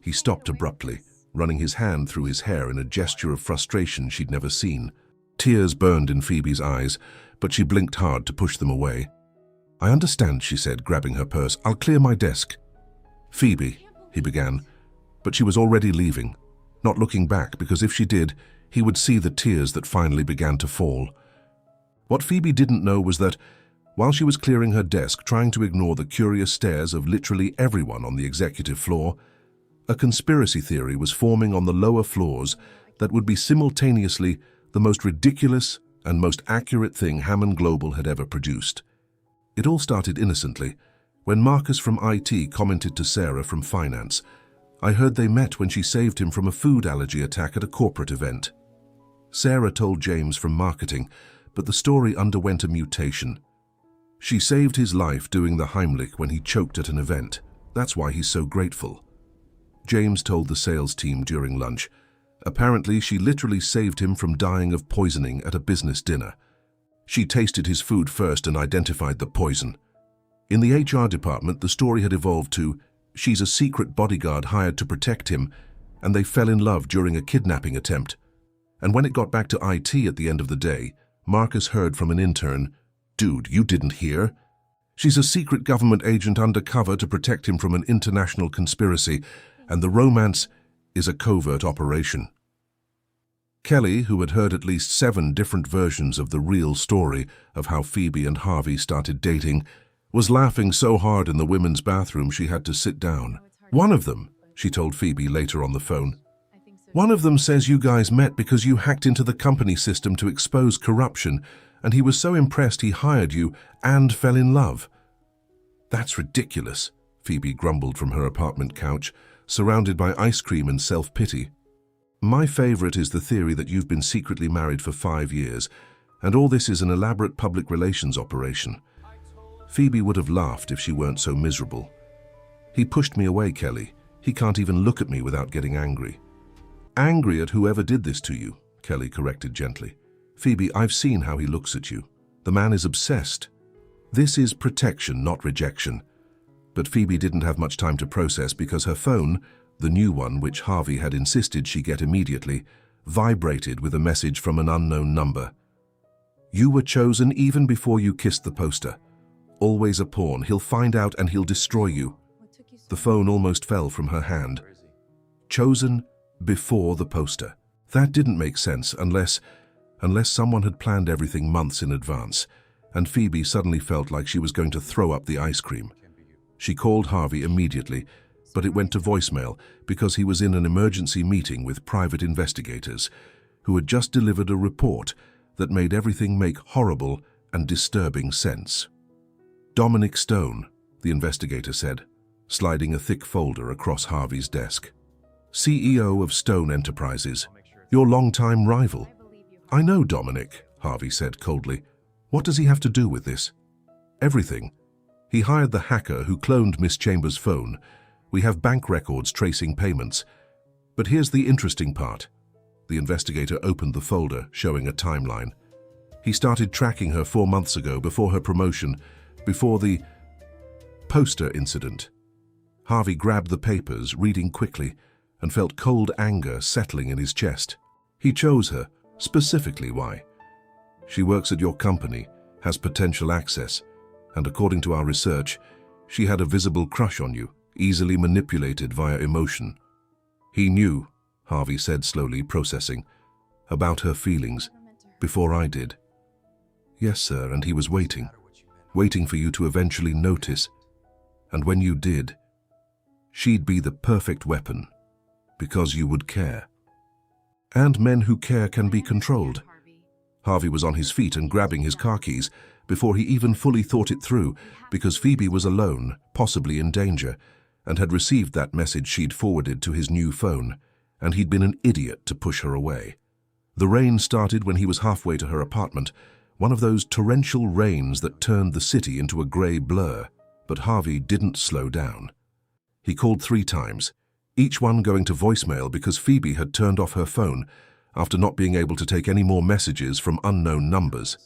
He stopped abruptly, running his hand through his hair in a gesture of frustration she'd never seen. Tears burned in Phoebe's eyes, but she blinked hard to push them away. I understand, she said, grabbing her purse. I'll clear my desk. Phoebe, he began, but she was already leaving, not looking back, because if she did, he would see the tears that finally began to fall. What Phoebe didn't know was that, while she was clearing her desk, trying to ignore the curious stares of literally everyone on the executive floor, a conspiracy theory was forming on the lower floors that would be simultaneously the most ridiculous and most accurate thing Hammond Global had ever produced. It all started innocently, when Marcus from IT commented to Sarah from Finance. I heard they met when she saved him from a food allergy attack at a corporate event. Sarah told James from Marketing, but the story underwent a mutation. She saved his life doing the Heimlich when he choked at an event. That's why he's so grateful. James told the sales team during lunch. Apparently, she literally saved him from dying of poisoning at a business dinner. She tasted his food first and identified the poison. In the HR department, the story had evolved to, she's a secret bodyguard hired to protect him, and they fell in love during a kidnapping attempt. And when it got back to IT at the end of the day, Marcus heard from an intern, dude, you didn't hear? She's a secret government agent undercover to protect him from an international conspiracy, and the romance is a covert operation. Kelly, who had heard at least 7 different versions of the real story of how Phoebe and Harvey started dating, was laughing so hard in the women's bathroom she had to sit down. One of them, she told Phoebe later on the phone, one of them says you guys met because you hacked into the company system to expose corruption, and he was so impressed he hired you and fell in love. That's ridiculous, Phoebe grumbled from her apartment couch, surrounded by ice cream and self-pity. My favorite is the theory that you've been secretly married for 5 years, and all this is an elaborate public relations operation. Phoebe would have laughed if she weren't so miserable. He pushed me away, Kelly. He can't even look at me without getting angry. Angry at whoever did this to you, Kelly corrected gently. Phoebe, I've seen how he looks at you. The man is obsessed. This is protection, not rejection. But Phoebe didn't have much time to process because her phone, the new one which Harvey had insisted she get immediately, vibrated with a message from an unknown number. You were chosen even before you kissed the poster. Always a pawn. He'll find out and he'll destroy you. The phone almost fell from her hand. Chosen before the poster. That didn't make sense unless someone had planned everything months in advance, and Phoebe suddenly felt like she was going to throw up the ice cream. She called Harvey immediately, but it went to voicemail because he was in an emergency meeting with private investigators who had just delivered a report that made everything make horrible and disturbing sense. Dominic Stone, the investigator said. sliding a thick folder across Harvey's desk. CEO of Stone Enterprises, your longtime rival. I know Dominic, Harvey said coldly. What does he have to do with this? Everything. He hired the hacker who cloned Miss Chambers' phone. We have bank records tracing payments. But here's the interesting part. The investigator opened the folder, showing a timeline. He started tracking her 4 months ago, before her promotion, before the poster incident. Harvey grabbed the papers, reading quickly, and felt cold anger settling in his chest. He chose her, specifically why? She works at your company, has potential access, and according to our research, she had a visible crush on you, easily manipulated via emotion. He knew, Harvey said slowly, processing, about her feelings, before I did. Yes, sir, and he was waiting for you to eventually notice. And when you did, she'd be the perfect weapon, because you would care. And men who care can be controlled. Harvey was on his feet and grabbing his car keys before he even fully thought it through, because Phoebe was alone, possibly in danger, and had received that message she'd forwarded to his new phone, and he'd been an idiot to push her away. The rain started when he was halfway to her apartment, one of those torrential rains that turned the city into a grey blur, but Harvey didn't slow down. He called 3 times, each one going to voicemail because Phoebe had turned off her phone after not being able to take any more messages from unknown numbers.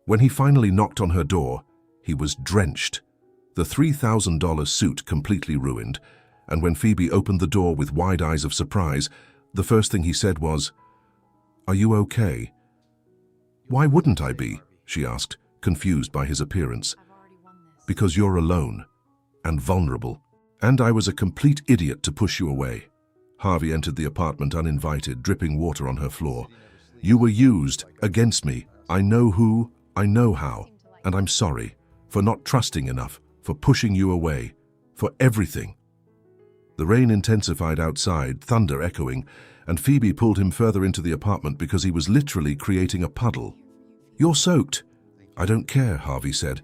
When he finally knocked on her door, he was drenched, the $3,000 suit completely ruined, and when Phoebe opened the door with wide eyes of surprise, the first thing he said was, "Are you okay?" "Why wouldn't I be?" she asked, confused by his appearance. "Because you're alone and vulnerable, and I was a complete idiot to push you away." Harvey entered the apartment uninvited, dripping water on her floor. "You were used against me. I know who, I know how, and I'm sorry for not trusting enough, for pushing you away, for everything." The rain intensified outside, thunder echoing, and Phoebe pulled him further into the apartment because he was literally creating a puddle. "You're soaked." "I don't care," Harvey said,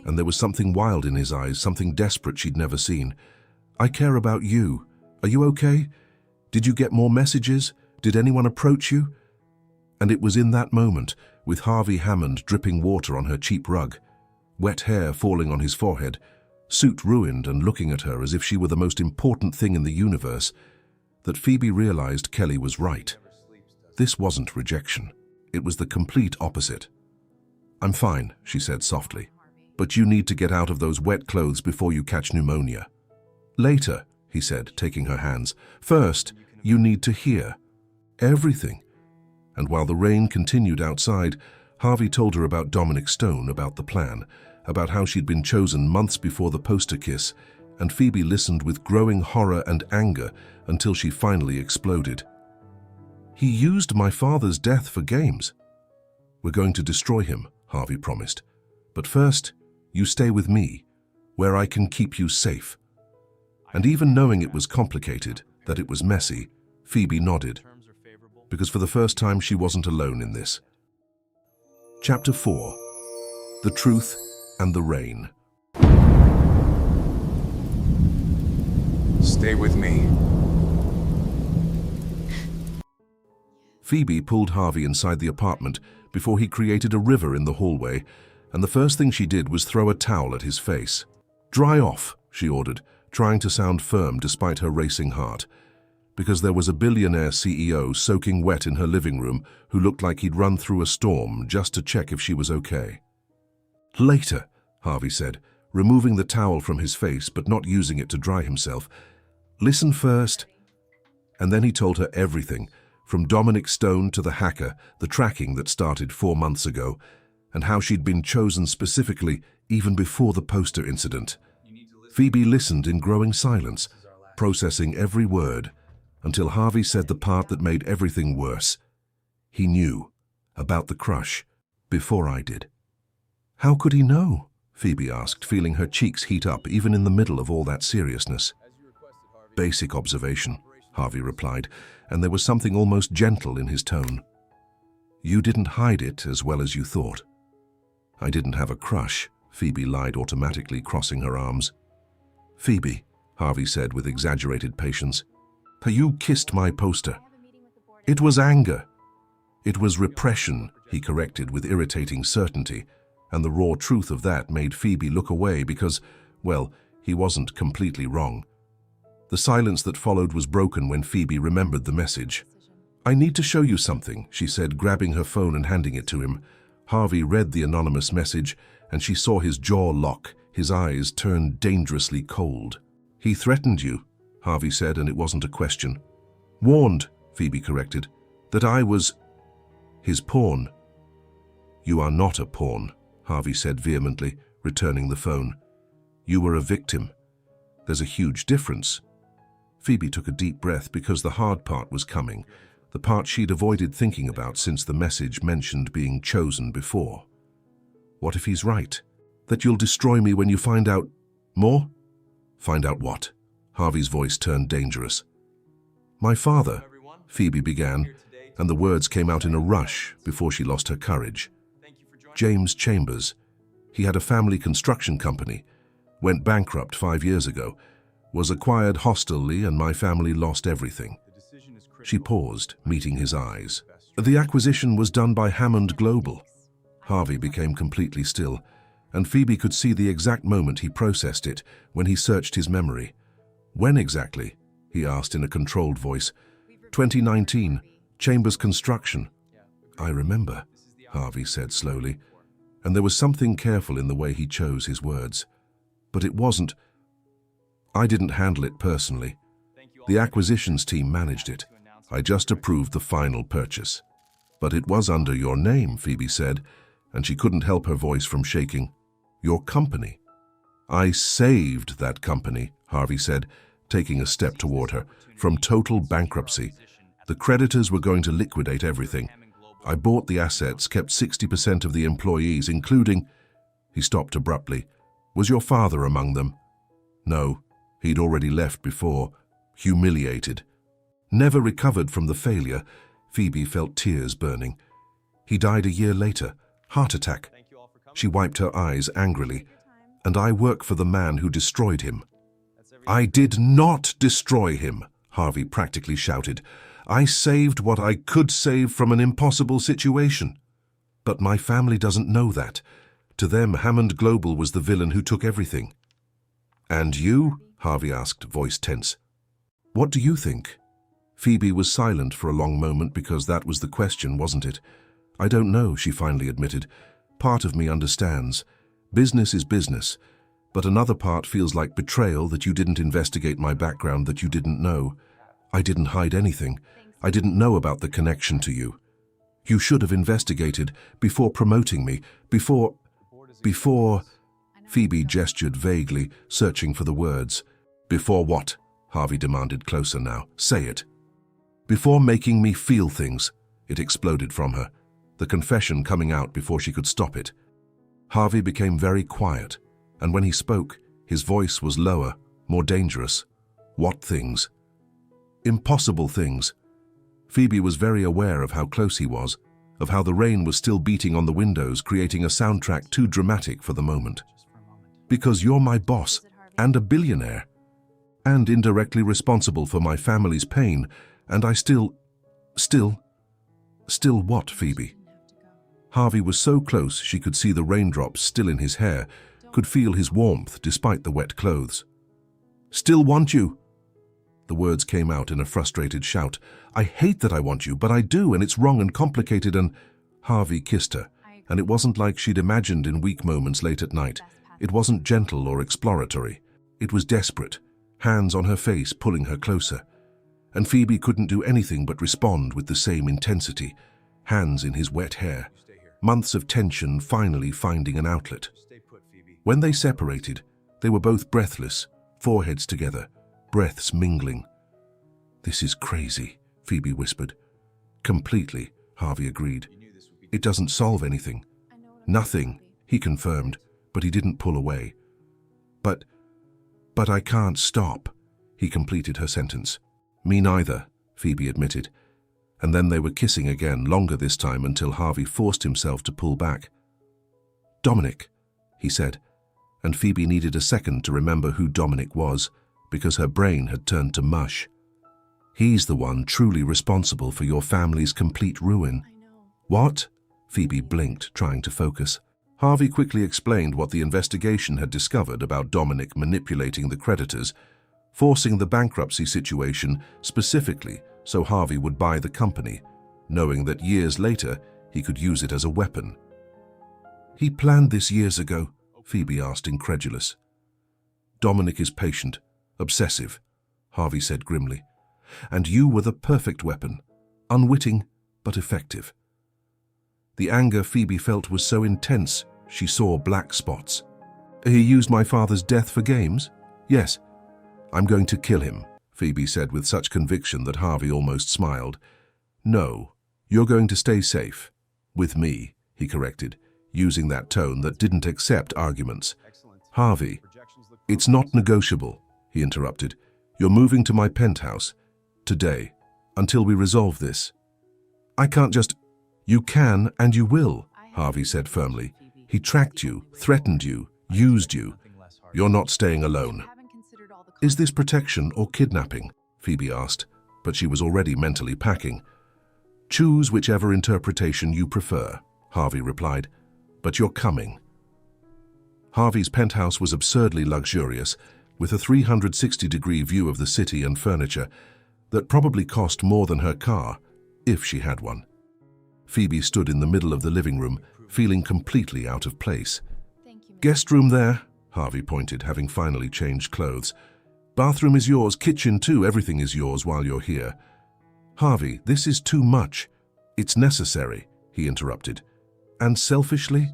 and there was something wild in his eyes, something desperate she'd never seen. "I care about you. Are you okay? Did you get more messages? Did anyone approach you?" And it was in that moment, with Harvey Hammond dripping water on her cheap rug, wet hair falling on his forehead, suit ruined and looking at her as if she were the most important thing in the universe, that Phoebe realized Kelly was right. This wasn't rejection. It was the complete opposite. "I'm fine," she said softly, "but you need to get out of those wet clothes before you catch pneumonia." "Later," he said, taking her hands. "First, you need to hear everything." And while the rain continued outside, Harvey told her about Dominic Stone, about the plan, about how she'd been chosen months before the poster kiss, and Phoebe listened with growing horror and anger until she finally exploded. "He used my father's death for games." "We're going to destroy him," Harvey promised. "But first, you stay with me, where I can keep you safe." And even knowing it was complicated, that it was messy, Phoebe nodded, because for the first time she wasn't alone in this. Chapter 4. The Truth and the Rain. Stay with me. Phoebe pulled Harvey inside the apartment before he created a river in the hallway, and the first thing she did was throw a towel at his face. "Dry off," she ordered, trying to sound firm despite her racing heart, because there was a billionaire CEO soaking wet in her living room who looked like he'd run through a storm just to check if she was okay. "Later," Harvey said, removing the towel from his face but not using it to dry himself. "Listen first." And then he told her everything, from Dominic Stone to the hacker, the tracking that started 4 months ago, and how she'd been chosen specifically even before the poster incident. Phoebe listened in growing silence, processing every word, until Harvey said the part that made everything worse. He knew about the crush before I did. "How could he know?" Phoebe asked, feeling her cheeks heat up even in the middle of all that seriousness. "Basic observation," Harvey replied, and there was something almost gentle in his tone. "You didn't hide it as well as you thought." "I didn't have a crush," Phoebe lied automatically, crossing her arms. Phoebe, Harvey said with exaggerated patience, you kissed my poster. It was anger. It was repression, he corrected with irritating certainty, and the raw truth of that made Phoebe look away because, well, he wasn't completely wrong. The silence that followed was broken when Phoebe remembered the message. I need to show you something, she said, grabbing her phone and handing it to him. Harvey read the anonymous message, and she saw his jaw lock, his eyes turn dangerously cold. He threatened you, Harvey said, and it wasn't a question. Warned, Phoebe corrected, that I was his pawn. You are not a pawn, Harvey said vehemently, returning the phone. You were a victim. There's a huge difference. Phoebe took a deep breath because the hard part was coming, the part she'd avoided thinking about since the message mentioned being chosen before. What if he's right? That you'll destroy me when you find out more? Find out what? Harvey's voice turned dangerous. My father, Phoebe began, and the words came out in a rush before she lost her courage. James Chambers. He had a family construction company, went bankrupt 5 years ago, was acquired hostilely, and my family lost everything. She paused, meeting his eyes. The acquisition was done by Hammond Global. Harvey became completely still, and Phoebe could see the exact moment he processed it when he searched his memory. When exactly? He asked in a controlled voice. 2019, Chambers Construction. I remember, Harvey said slowly, and there was something careful in the way he chose his words. But it wasn't. I didn't handle it personally. The acquisitions team managed it. I just approved the final purchase. But it was under your name, Phoebe said, and she couldn't help her voice from shaking. Your company. I saved that company, Harvey said, taking a step toward her, from total bankruptcy. The creditors were going to liquidate everything. I bought the assets, kept 60% of the employees, including... He stopped abruptly. Was your father among them? No, he'd already left before, humiliated. Never recovered from the failure, Phoebe felt tears burning. He died a year later, heart attack. She wiped her eyes angrily. And I work for the man who destroyed him. I did not destroy him, Harvey practically shouted. I saved what I could save from an impossible situation. But my family doesn't know that. To them, Hammond Global was the villain who took everything. And you? Harvey asked, voice tense. What do you think? Phoebe was silent for a long moment because that was the question, wasn't it? I don't know, she finally admitted. Part of me understands. Business is business. But another part feels like betrayal that you didn't investigate my background, that you didn't know. I didn't hide anything. I didn't know about the connection to you. You should have investigated before promoting me, before... Phoebe gestured vaguely, searching for the words. Before what? Harvey demanded, closer now. Say it. Before making me feel things, it exploded from her, the confession coming out before she could stop it. Harvey became very quiet, and when he spoke, his voice was lower, more dangerous. What things? Impossible things. Phoebe was very aware of how close he was, of how the rain was still beating on the windows, creating a soundtrack too dramatic for the moment. Because you're my boss, and a billionaire, and indirectly responsible for my family's pain, and I still what, Phoebe? Harvey was so close she could see the raindrops still in his hair, could feel his warmth despite the wet clothes. Still want you. The words came out in a frustrated shout. I hate that I want you, but I do, and it's wrong and complicated, and... Harvey kissed her, and it wasn't like she'd imagined in weak moments late at night. It wasn't gentle or exploratory. It was desperate, hands on her face pulling her closer. And Phoebe couldn't do anything but respond with the same intensity, hands in his wet hair, months of tension finally finding an outlet. When they separated, they were both breathless, foreheads together, breaths mingling. This is crazy, Phoebe whispered. Completely, Harvey agreed. It doesn't solve anything. Nothing, he confirmed, but he didn't pull away. But I can't stop, he completed her sentence. Me neither, Phoebe admitted. And then they were kissing again, longer this time, until Harvey forced himself to pull back. Dominic, he said, and Phoebe needed a second to remember who Dominic was, because her brain had turned to mush. He's the one truly responsible for your family's complete ruin. What? Phoebe blinked, trying to focus. Harvey quickly explained what the investigation had discovered about Dominic manipulating the creditors, forcing the bankruptcy situation specifically so Harvey would buy the company, knowing that years later he could use it as a weapon. He planned this years ago, Phoebe asked, incredulous. Dominic is patient, obsessive, Harvey said grimly. And you were the perfect weapon, unwitting but effective. The anger Phoebe felt was so intense she saw black spots. He used my father's death for games? Yes. I'm going to kill him, Phoebe said with such conviction that Harvey almost smiled. No, you're going to stay safe. With me, he corrected, using that tone that didn't accept arguments. Harvey, it's not negotiable, he interrupted. You're moving to my penthouse. Today, until we resolve this. I can't just... You can and you will, Harvey said firmly. He tracked you, threatened you, used you. You're not staying alone. Is this protection or kidnapping? Phoebe asked, but she was already mentally packing. Choose whichever interpretation you prefer, Harvey replied, but you're coming. Harvey's penthouse was absurdly luxurious, with a 360-degree view of the city and furniture that probably cost more than her car, if she had one. Phoebe stood in the middle of the living room, feeling completely out of place. Guest room there, Harvey pointed, having finally changed clothes. Bathroom is yours, kitchen too, everything is yours while you're here. Harvey, this is too much. It's necessary, he interrupted. And selfishly,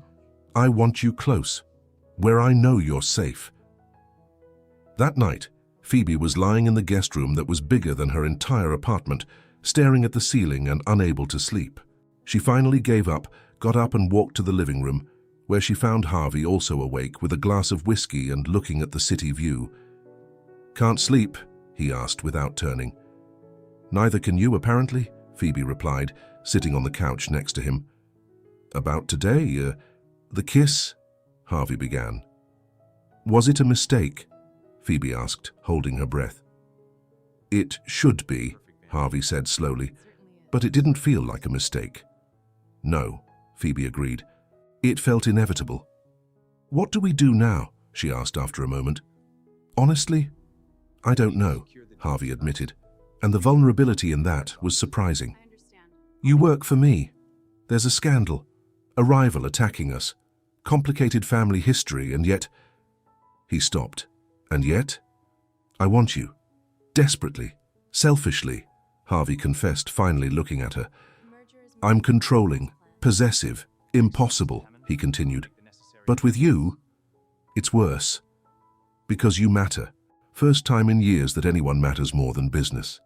I want you close, where I know you're safe. That night, Phoebe was lying in the guest room that was bigger than her entire apartment, staring at the ceiling and unable to sleep. She finally gave up, got up and walked to the living room, where she found Harvey also awake with a glass of whiskey and looking at the city view. Can't sleep? He asked without turning. Neither can you, apparently, Phoebe replied, sitting on the couch next to him. About today, the kiss? Harvey began. Was it a mistake? Phoebe asked, holding her breath. It should be, Harvey said slowly, but it didn't feel like a mistake. No, Phoebe agreed. It felt inevitable. What do we do now? She asked after a moment. Honestly, I don't know, Harvey admitted, and the vulnerability in that was surprising. You work for me. There's a scandal, a rival attacking us, complicated family history, and yet... He stopped. And yet? I want you. Desperately. Selfishly, Harvey confessed, finally looking at her. I'm controlling, possessive, impossible, he continued. But with you, it's worse. Because you matter. First time in years that anyone matters more than business.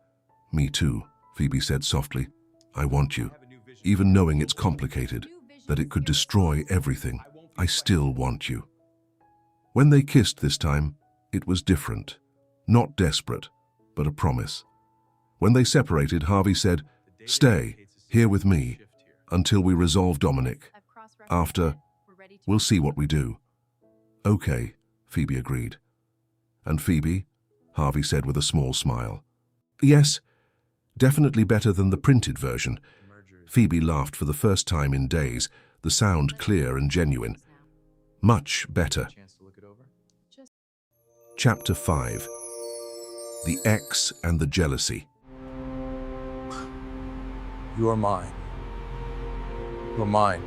Me too, Phoebe said softly. I want you. Even knowing it's complicated, that it could destroy everything, I still want you. When they kissed this time, it was different. Not desperate, but a promise. When they separated, Harvey said, Stay, here with me, until we resolve Dominic. After, we'll see what we do. Okay, Phoebe agreed. And Phoebe? Harvey said with a small smile. Yes, definitely better than the printed version. Phoebe laughed for the first time in days, the sound clear and genuine. Much better. Chapter 5. The Ex and the Jealousy. You are mine. You're mine.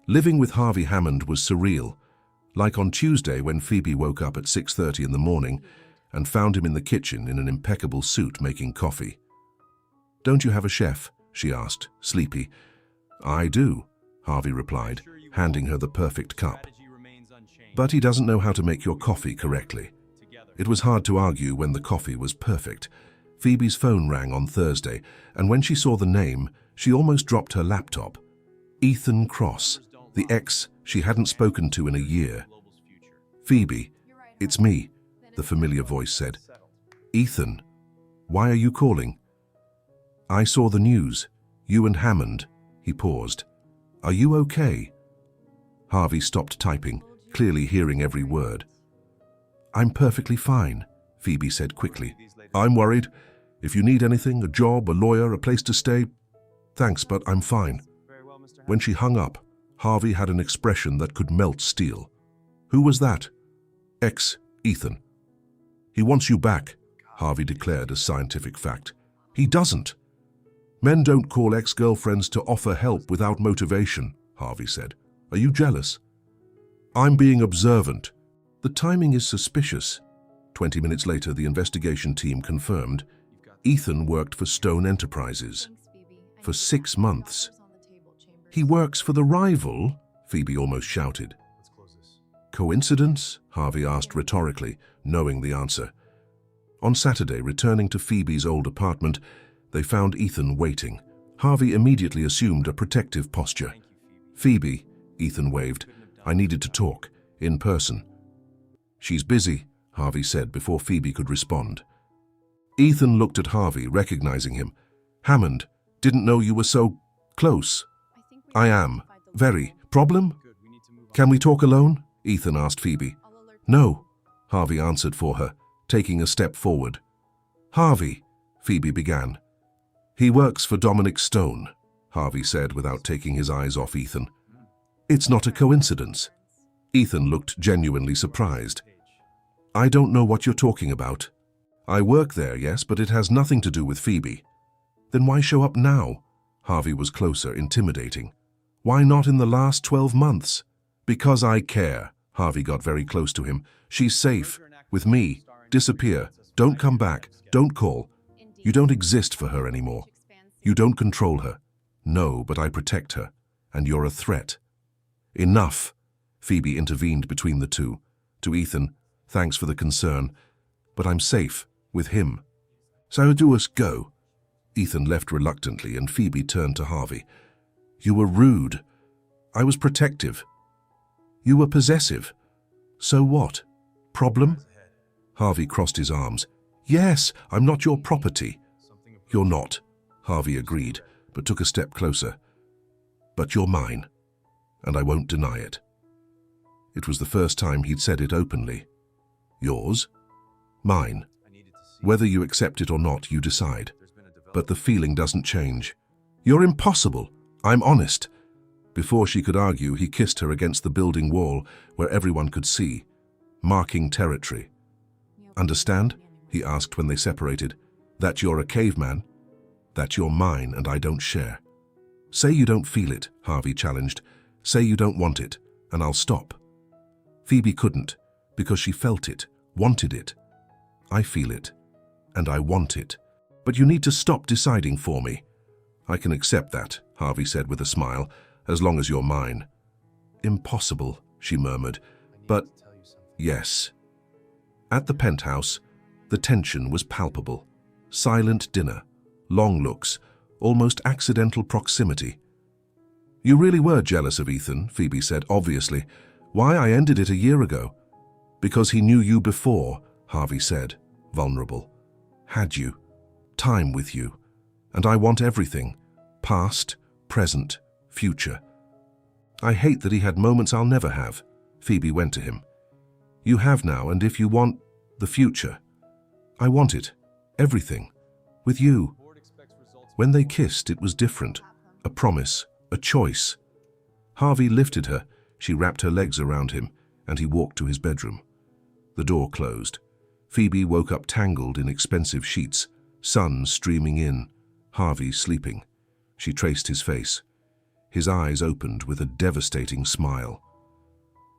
Living with Harvey Hammond was surreal, like on Tuesday when Phoebe woke up at 6:30 in the morning and found him in the kitchen in an impeccable suit making coffee. Don't you have a chef? She asked, sleepy. I do, Harvey replied, handing her the perfect cup. But he doesn't know how to make your coffee correctly. It was hard to argue when the coffee was perfect. Phoebe's phone rang on Thursday, and when she saw the name, she almost dropped her laptop. Ethan Cross, the ex she hadn't spoken to in a year. Phoebe, it's me, the familiar voice said. Ethan, why are you calling? I saw the news. You and Hammond. He paused. Are you okay? Harvey stopped typing, clearly hearing every word. "I'm perfectly fine," Phoebe said quickly. "I'm worried. If you need anything, a job, a lawyer, a place to stay, thanks, but I'm fine." When she hung up, Harvey had an expression that could melt steel. "Who was that?" Ethan. "He wants you back," Harvey declared as scientific fact. "He doesn't." "Men don't call ex-girlfriends to offer help without motivation," Harvey said. "Are you jealous?" "I'm being observant. The timing is suspicious." 20 minutes later, the investigation team confirmed Ethan worked for Stone Enterprises for 6 months. "He works for the rival?" Phoebe almost shouted. "Coincidence?" Harvey asked rhetorically, knowing the answer. On Saturday, returning to Phoebe's old apartment, they found Ethan waiting. Harvey immediately assumed a protective posture. "Phoebe," Ethan waved, "I needed to talk, in person." "She's busy," Harvey said before Phoebe could respond. Ethan looked at Harvey, recognizing him. "Hammond, didn't know you were so close." "I am. Very. Problem? Can we talk alone?" Ethan asked Phoebe. "No," Harvey answered for her, taking a step forward. "Harvey," Phoebe began. "He works for Dominic Stone," Harvey said without taking his eyes off Ethan. "It's not a coincidence." Ethan looked genuinely surprised. "I don't know what you're talking about." "I work there, yes, but it has nothing to do with Phoebe." "Then why show up now?" Harvey was closer, intimidating. "Why not in the last 12 months?" "Because I care." Harvey got very close to him. "She's safe. With me. Disappear. Don't come back. Don't call. You don't exist for her anymore. You don't control her." "No, but I protect her. And you're a threat." "Enough." Phoebe intervened between the two. To Ethan, "Thanks for the concern, but I'm safe with him." "So do us go." Ethan left reluctantly and Phoebe turned to Harvey. "You were rude." "I was protective." "You were possessive." "So what? Problem?" Harvey crossed his arms. "Yes, I'm not your property." "You're not," Harvey agreed, but took a step closer. "But you're mine, and I won't deny it." It was the first time he'd said it openly. "Yours? Mine. Whether you accept it or not, you decide. But the feeling doesn't change." "You're impossible. I'm honest." Before she could argue, he kissed her against the building wall where everyone could see, marking territory. "Understand?" he asked when they separated. "That you're a caveman? That you're mine and I don't share." "Say you don't feel it," Harvey challenged. "Say you don't want it, and I'll stop." Phoebe couldn't, because she felt it, wanted it. "I feel it, and I want it. But you need to stop deciding for me." "I can accept that," Harvey said with a smile, "as long as you're mine." "Impossible," she murmured. "But yes." At the penthouse, the tension was palpable. Silent dinner, long looks, almost accidental proximity. "You really were jealous of Ethan," Phoebe said, "obviously. Why, I ended it a year ago." "Because he knew you before," Harvey said, vulnerable. "Had you. Time with you. And I want everything. Past, present, future." "I hate that he had moments I'll never have." Phoebe went to him. "You have now, and if you want the future, I want it. Everything. With you." When they kissed, it was different. A promise, a choice. Harvey lifted her, she wrapped her legs around him, and he walked to his bedroom. The door closed. Phoebe woke up tangled in expensive sheets, sun streaming in, Harvey sleeping. She traced his face. His eyes opened with a devastating smile.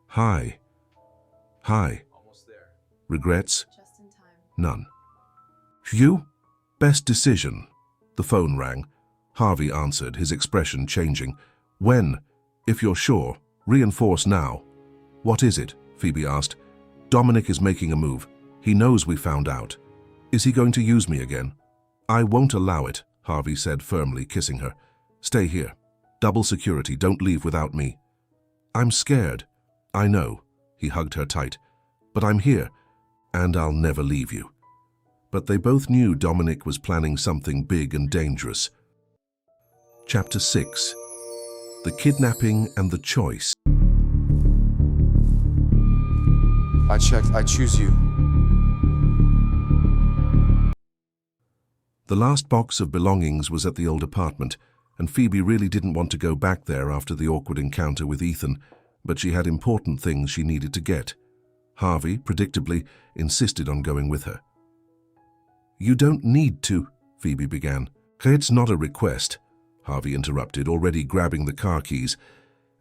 "Hi." "Hi." "Regrets?" "None." "You? Best decision." The phone rang. Harvey answered, his expression changing. "When? If you're sure. Reinforce now." "What is it?" Phoebe asked. "Dominic is making a move. He knows we found out." "Is he going to use me again?" "I won't allow it," Harvey said firmly, kissing her. "Stay here. Double security. Don't leave without me." "I'm scared." "I know." He hugged her tight. "But I'm here, and I'll never leave you." But they both knew Dominic was planning something big and dangerous. Chapter 6. The Kidnapping and the Choice. I checked. I choose you. The last box of belongings was at the old apartment, and Phoebe really didn't want to go back there after the awkward encounter with Ethan, but she had important things she needed to get. Harvey, predictably, insisted on going with her. "You don't need to," Phoebe began. "It's not a request," Harvey interrupted, already grabbing the car keys,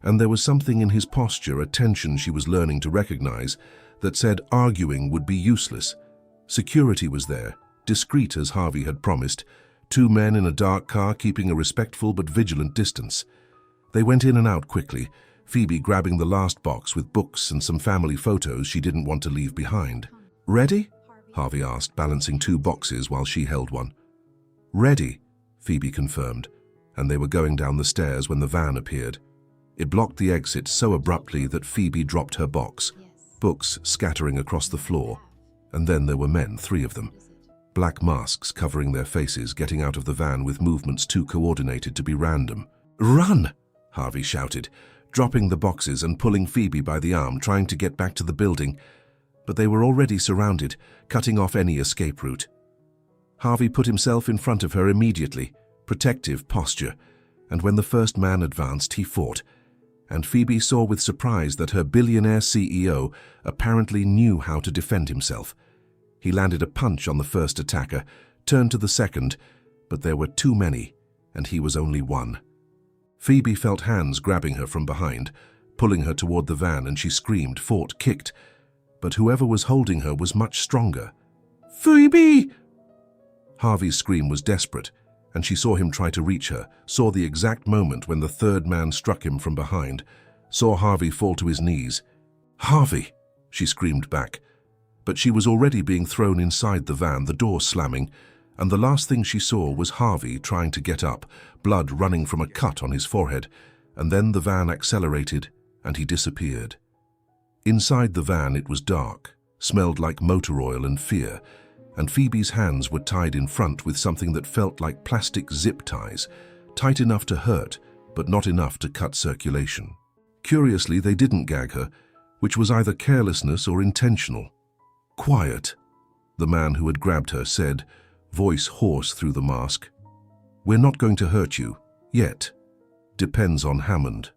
and there was something in his posture, a tension she was learning to recognize, that said arguing would be useless. Security was there, discreet as Harvey had promised, 2 men in a dark car keeping a respectful but vigilant distance. They went in and out quickly, Phoebe grabbing the last box with books and some family photos she didn't want to leave behind. "Ready?" Harvey asked, balancing 2 boxes while she held one. "Ready," Phoebe confirmed, and they were going down the stairs when the van appeared. It blocked the exit so abruptly that Phoebe dropped her box, books scattering across the floor, and then there were men, 3 of them. Black masks covering their faces, getting out of the van with movements too coordinated to be random. "Run!" Harvey shouted, dropping the boxes and pulling Phoebe by the arm, trying to get back to the building. But they were already surrounded, cutting off any escape route. Harvey put himself in front of her immediately, protective posture, and when the first man advanced, he fought. And Phoebe saw with surprise that her billionaire CEO apparently knew how to defend himself. He landed a punch on the first attacker, turned to the second, but there were too many, and he was only one. Phoebe felt hands grabbing her from behind, pulling her toward the van, and she screamed, fought, kicked. But whoever was holding her was much stronger. "Phoebe!" Harvey's scream was desperate, and she saw him try to reach her, saw the exact moment when the third man struck him from behind, saw Harvey fall to his knees. "Harvey!" she screamed back. But she was already being thrown inside the van, the door slamming, and the last thing she saw was Harvey trying to get up, blood running from a cut on his forehead, and then the van accelerated and he disappeared. Inside the van it was dark, smelled like motor oil and fear, and Phoebe's hands were tied in front with something that felt like plastic zip ties, tight enough to hurt, but not enough to cut circulation. Curiously, they didn't gag her, which was either carelessness or intentional. "Quiet," the man who had grabbed her said, voice hoarse through the mask. "We're not going to hurt you, yet. Depends on Hammond."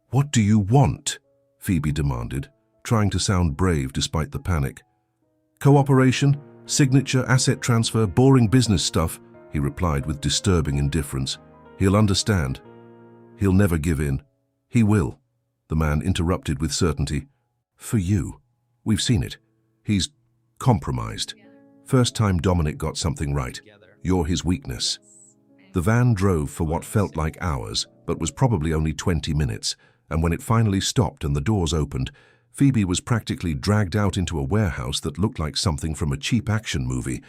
"What do you want?" Phoebe demanded, trying to sound brave despite the panic. "Cooperation, signature, asset transfer, boring business stuff," he replied with disturbing indifference. "He'll understand. He'll never give in. He will," the man interrupted with certainty. "For you. We've seen it. He's compromised. First time Dominic got something right. You're his weakness." The van drove for what felt like hours, but was probably only 20 minutes, and when it finally stopped and the doors opened, Phoebe was practically dragged out into a warehouse that looked like something from a cheap action movie,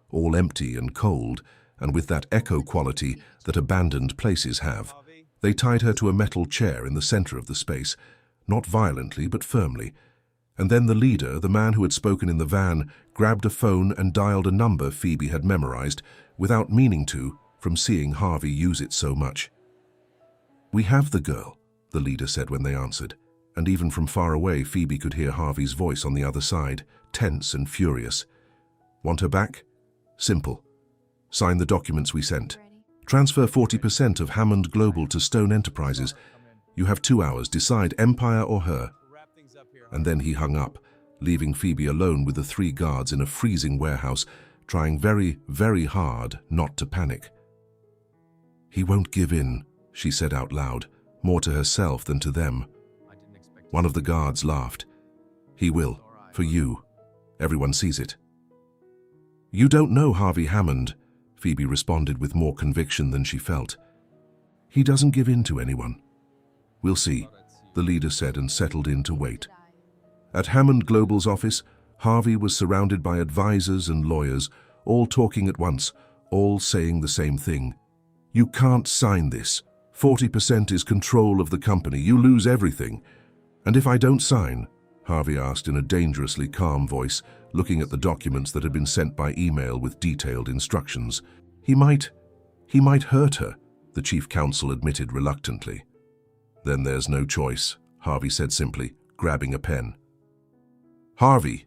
all empty and cold, and with that echo quality that abandoned places have. They tied her to a metal chair in the center of the space, not violently but firmly, and then the leader, the man who had spoken in the van, grabbed a phone and dialed a number Phoebe had memorized, without meaning to, from seeing Harvey use it so much. "We have the girl," the leader said when they answered, and even from far away Phoebe could hear Harvey's voice on the other side, tense and furious. "Want her back? Simple. Sign the documents we sent. Transfer 40% of Hammond Global to Stone Enterprises. You have 2 hours. Decide Empire or her." And then he hung up, leaving Phoebe alone with the 3 guards in a freezing warehouse, trying very, very hard not to panic. "He won't give in," she said out loud, more to herself than to them. One of the guards laughed. "He will, for you. Everyone sees it." "You don't know Harvey Hammond," Phoebe responded with more conviction than she felt. "He doesn't give in to anyone." "We'll see," the leader said and settled in to wait. At Hammond Global's office, Harvey was surrounded by advisors and lawyers, all talking at once, all saying the same thing. "You can't sign this. 40% is control of the company. You lose everything." "And if I don't sign?" Harvey asked in a dangerously calm voice, looking at the documents that had been sent by email with detailed instructions. He might hurt her," the chief counsel admitted reluctantly. "Then there's no choice," Harvey said simply, grabbing a pen. Harvey,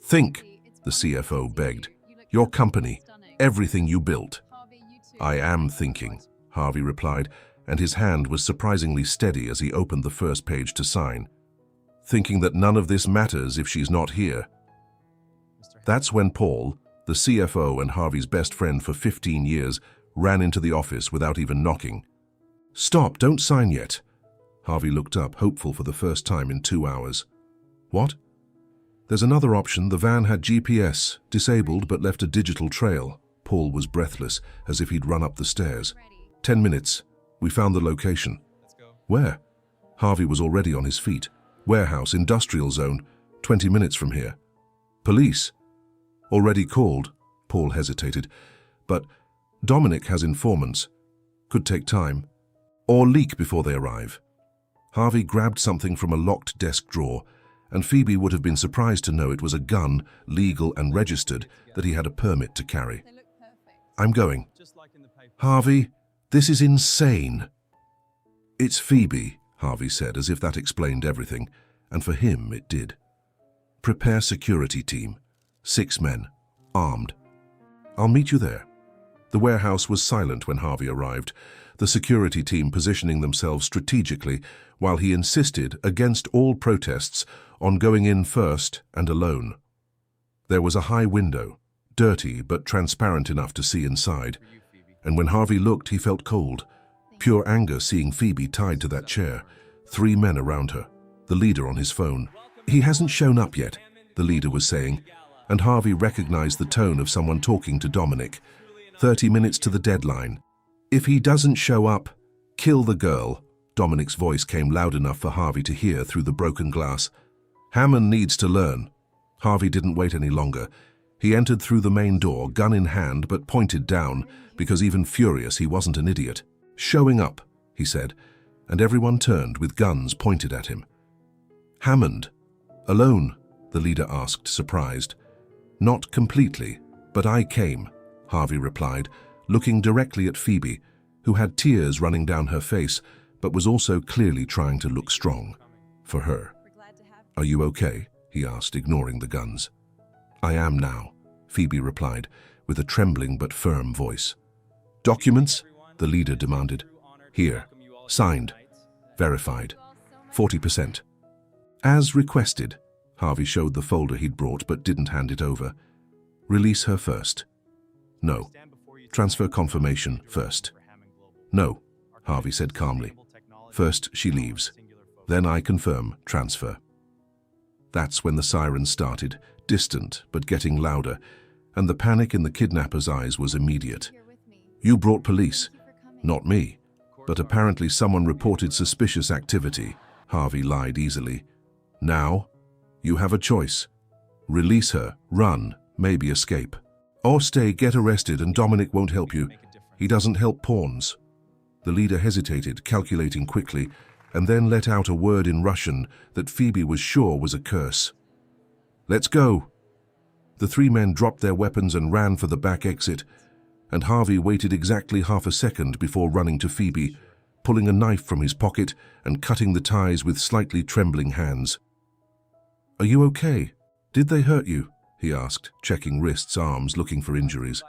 think, the CFO begged. Your company, everything you built. I am thinking, Harvey replied, and his hand was surprisingly steady as he opened the first page to sign. Thinking that none of this matters if she's not here. That's when Paul, the CFO and Harvey's best friend for 15 years, ran into the office without even knocking. Stop, don't sign yet. Harvey looked up, hopeful for the first time in 2 hours. What? There's another option. The van had GPS, disabled but left a digital trail. Paul was breathless, as if he'd run up the stairs. 10 minutes. We found the location. Where? Harvey was already on his feet. Warehouse, industrial zone, 20 minutes from here. Police. Already called. Paul hesitated. But Dominic has informants. Could take time. Or leak before they arrive. Harvey grabbed something from a locked desk drawer, and Phoebe would have been surprised to know it was a gun, legal and registered, that he had a permit to carry. I'm going. Harvey, this is insane. It's Phoebe, Harvey said, as if that explained everything, and for him it did. Prepare security team. 6 men, armed. I'll meet you there. The warehouse was silent when Harvey arrived, the security team positioning themselves strategically while he insisted, against all protests, on going in first and alone. There was a high window, dirty but transparent enough to see inside, and when Harvey looked he felt cold, pure anger seeing Phoebe tied to that chair, 3 men around her, the leader on his phone. He hasn't shown up yet, the leader was saying, and Harvey recognized the tone of someone talking to Dominic. 30 minutes to the deadline. If he doesn't show up, kill the girl. Dominic's voice came loud enough for Harvey to hear through the broken glass. Hammond needs to learn. Harvey didn't wait any longer. He entered through the main door, gun in hand, but pointed down, because even furious he wasn't an idiot. Showing up, he said, and everyone turned with guns pointed at him. Hammond. Alone? The leader asked, surprised. Not completely, but I came, Harvey replied, looking directly at Phoebe, who had tears running down her face, but was also clearly trying to look strong. For her. Are you okay? He asked, ignoring the guns. I am now, Phoebe replied, with a trembling but firm voice. Documents? The leader demanded. Here. Signed. Verified. 40%. As requested. Harvey showed the folder he'd brought but didn't hand it over. Release her first. No. Transfer confirmation first. No, Harvey said calmly. First she leaves. Then I confirm transfer. That's when the sirens started, distant but getting louder, and the panic in the kidnapper's eyes was immediate. You brought police. Not me. But apparently someone reported suspicious activity. Harvey lied easily. Now? You have a choice. Release her, run, maybe escape. Or stay, get arrested, and Dominic won't help you. He doesn't help pawns. The leader hesitated, calculating quickly, and then let out a word in Russian that Phoebe was sure was a curse. Let's go. The 3 men dropped their weapons and ran for the back exit, and Harvey waited exactly half a second before running to Phoebe, pulling a knife from his pocket and cutting the ties with slightly trembling hands. Are you okay? Did they hurt you? He asked, checking wrists, arms, looking for injuries.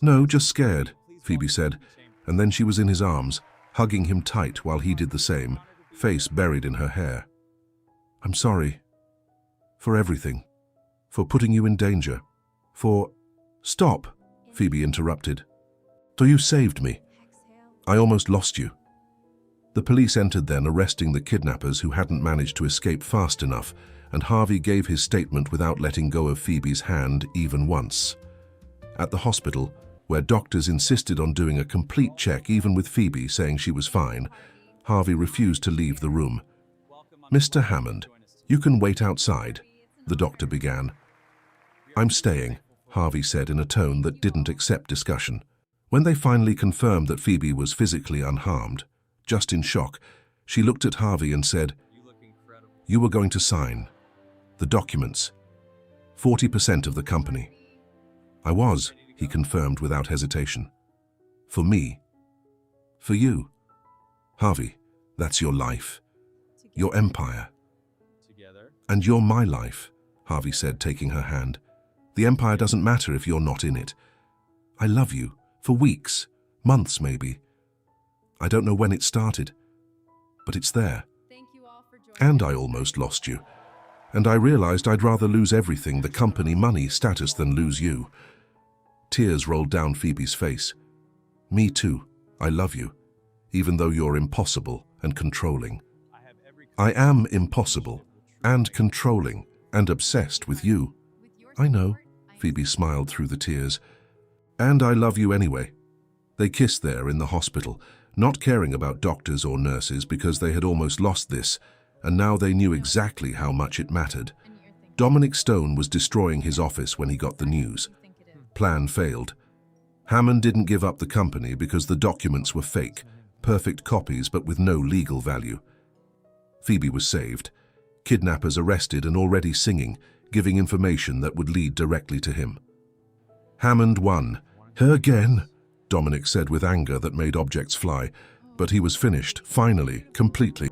No, just scared, Phoebe said, and then she was in his arms, hugging him tight while he did the same, face buried in her hair. I'm sorry. For everything. For putting you in danger. For... Stop, Phoebe interrupted. So you saved me. I almost lost you. The police entered then, arresting the kidnappers who hadn't managed to escape fast enough, and Harvey gave his statement without letting go of Phoebe's hand even once. At the hospital, where doctors insisted on doing a complete check even with Phoebe saying she was fine, Harvey refused to leave the room. Mr. Hammond, you can wait outside, the doctor began. I'm staying, Harvey said in a tone that didn't accept discussion. When they finally confirmed that Phoebe was physically unharmed, just in shock, she looked at Harvey and said, You were going to sign the documents. 40% of the company. I was, he confirmed without hesitation. For me. For you. Harvey, that's your life. Your empire. And you're my life, Harvey said, taking her hand. The Empire doesn't matter if you're not in it. I love you, for weeks, months maybe. I don't know when it started, but it's there. And I almost lost you. And I realized I'd rather lose everything, the company, money, status, than lose you. Tears rolled down Phoebe's face. Me too. I love you, even though you're impossible and controlling. I am impossible and controlling and obsessed with you. I know, Phoebe smiled through the tears. And I love you anyway. They kissed there in the hospital, not caring about doctors or nurses because they had almost lost this, and now they knew exactly how much it mattered. Dominic Stone was destroying his office when he got the news. Plan failed. Hammond didn't give up the company because the documents were fake, perfect copies but with no legal value. Phoebe was saved. Kidnappers arrested and already singing, giving information that would lead directly to him. Hammond won. Her again, Dominic said with anger that made objects fly, but he was finished, finally, completely.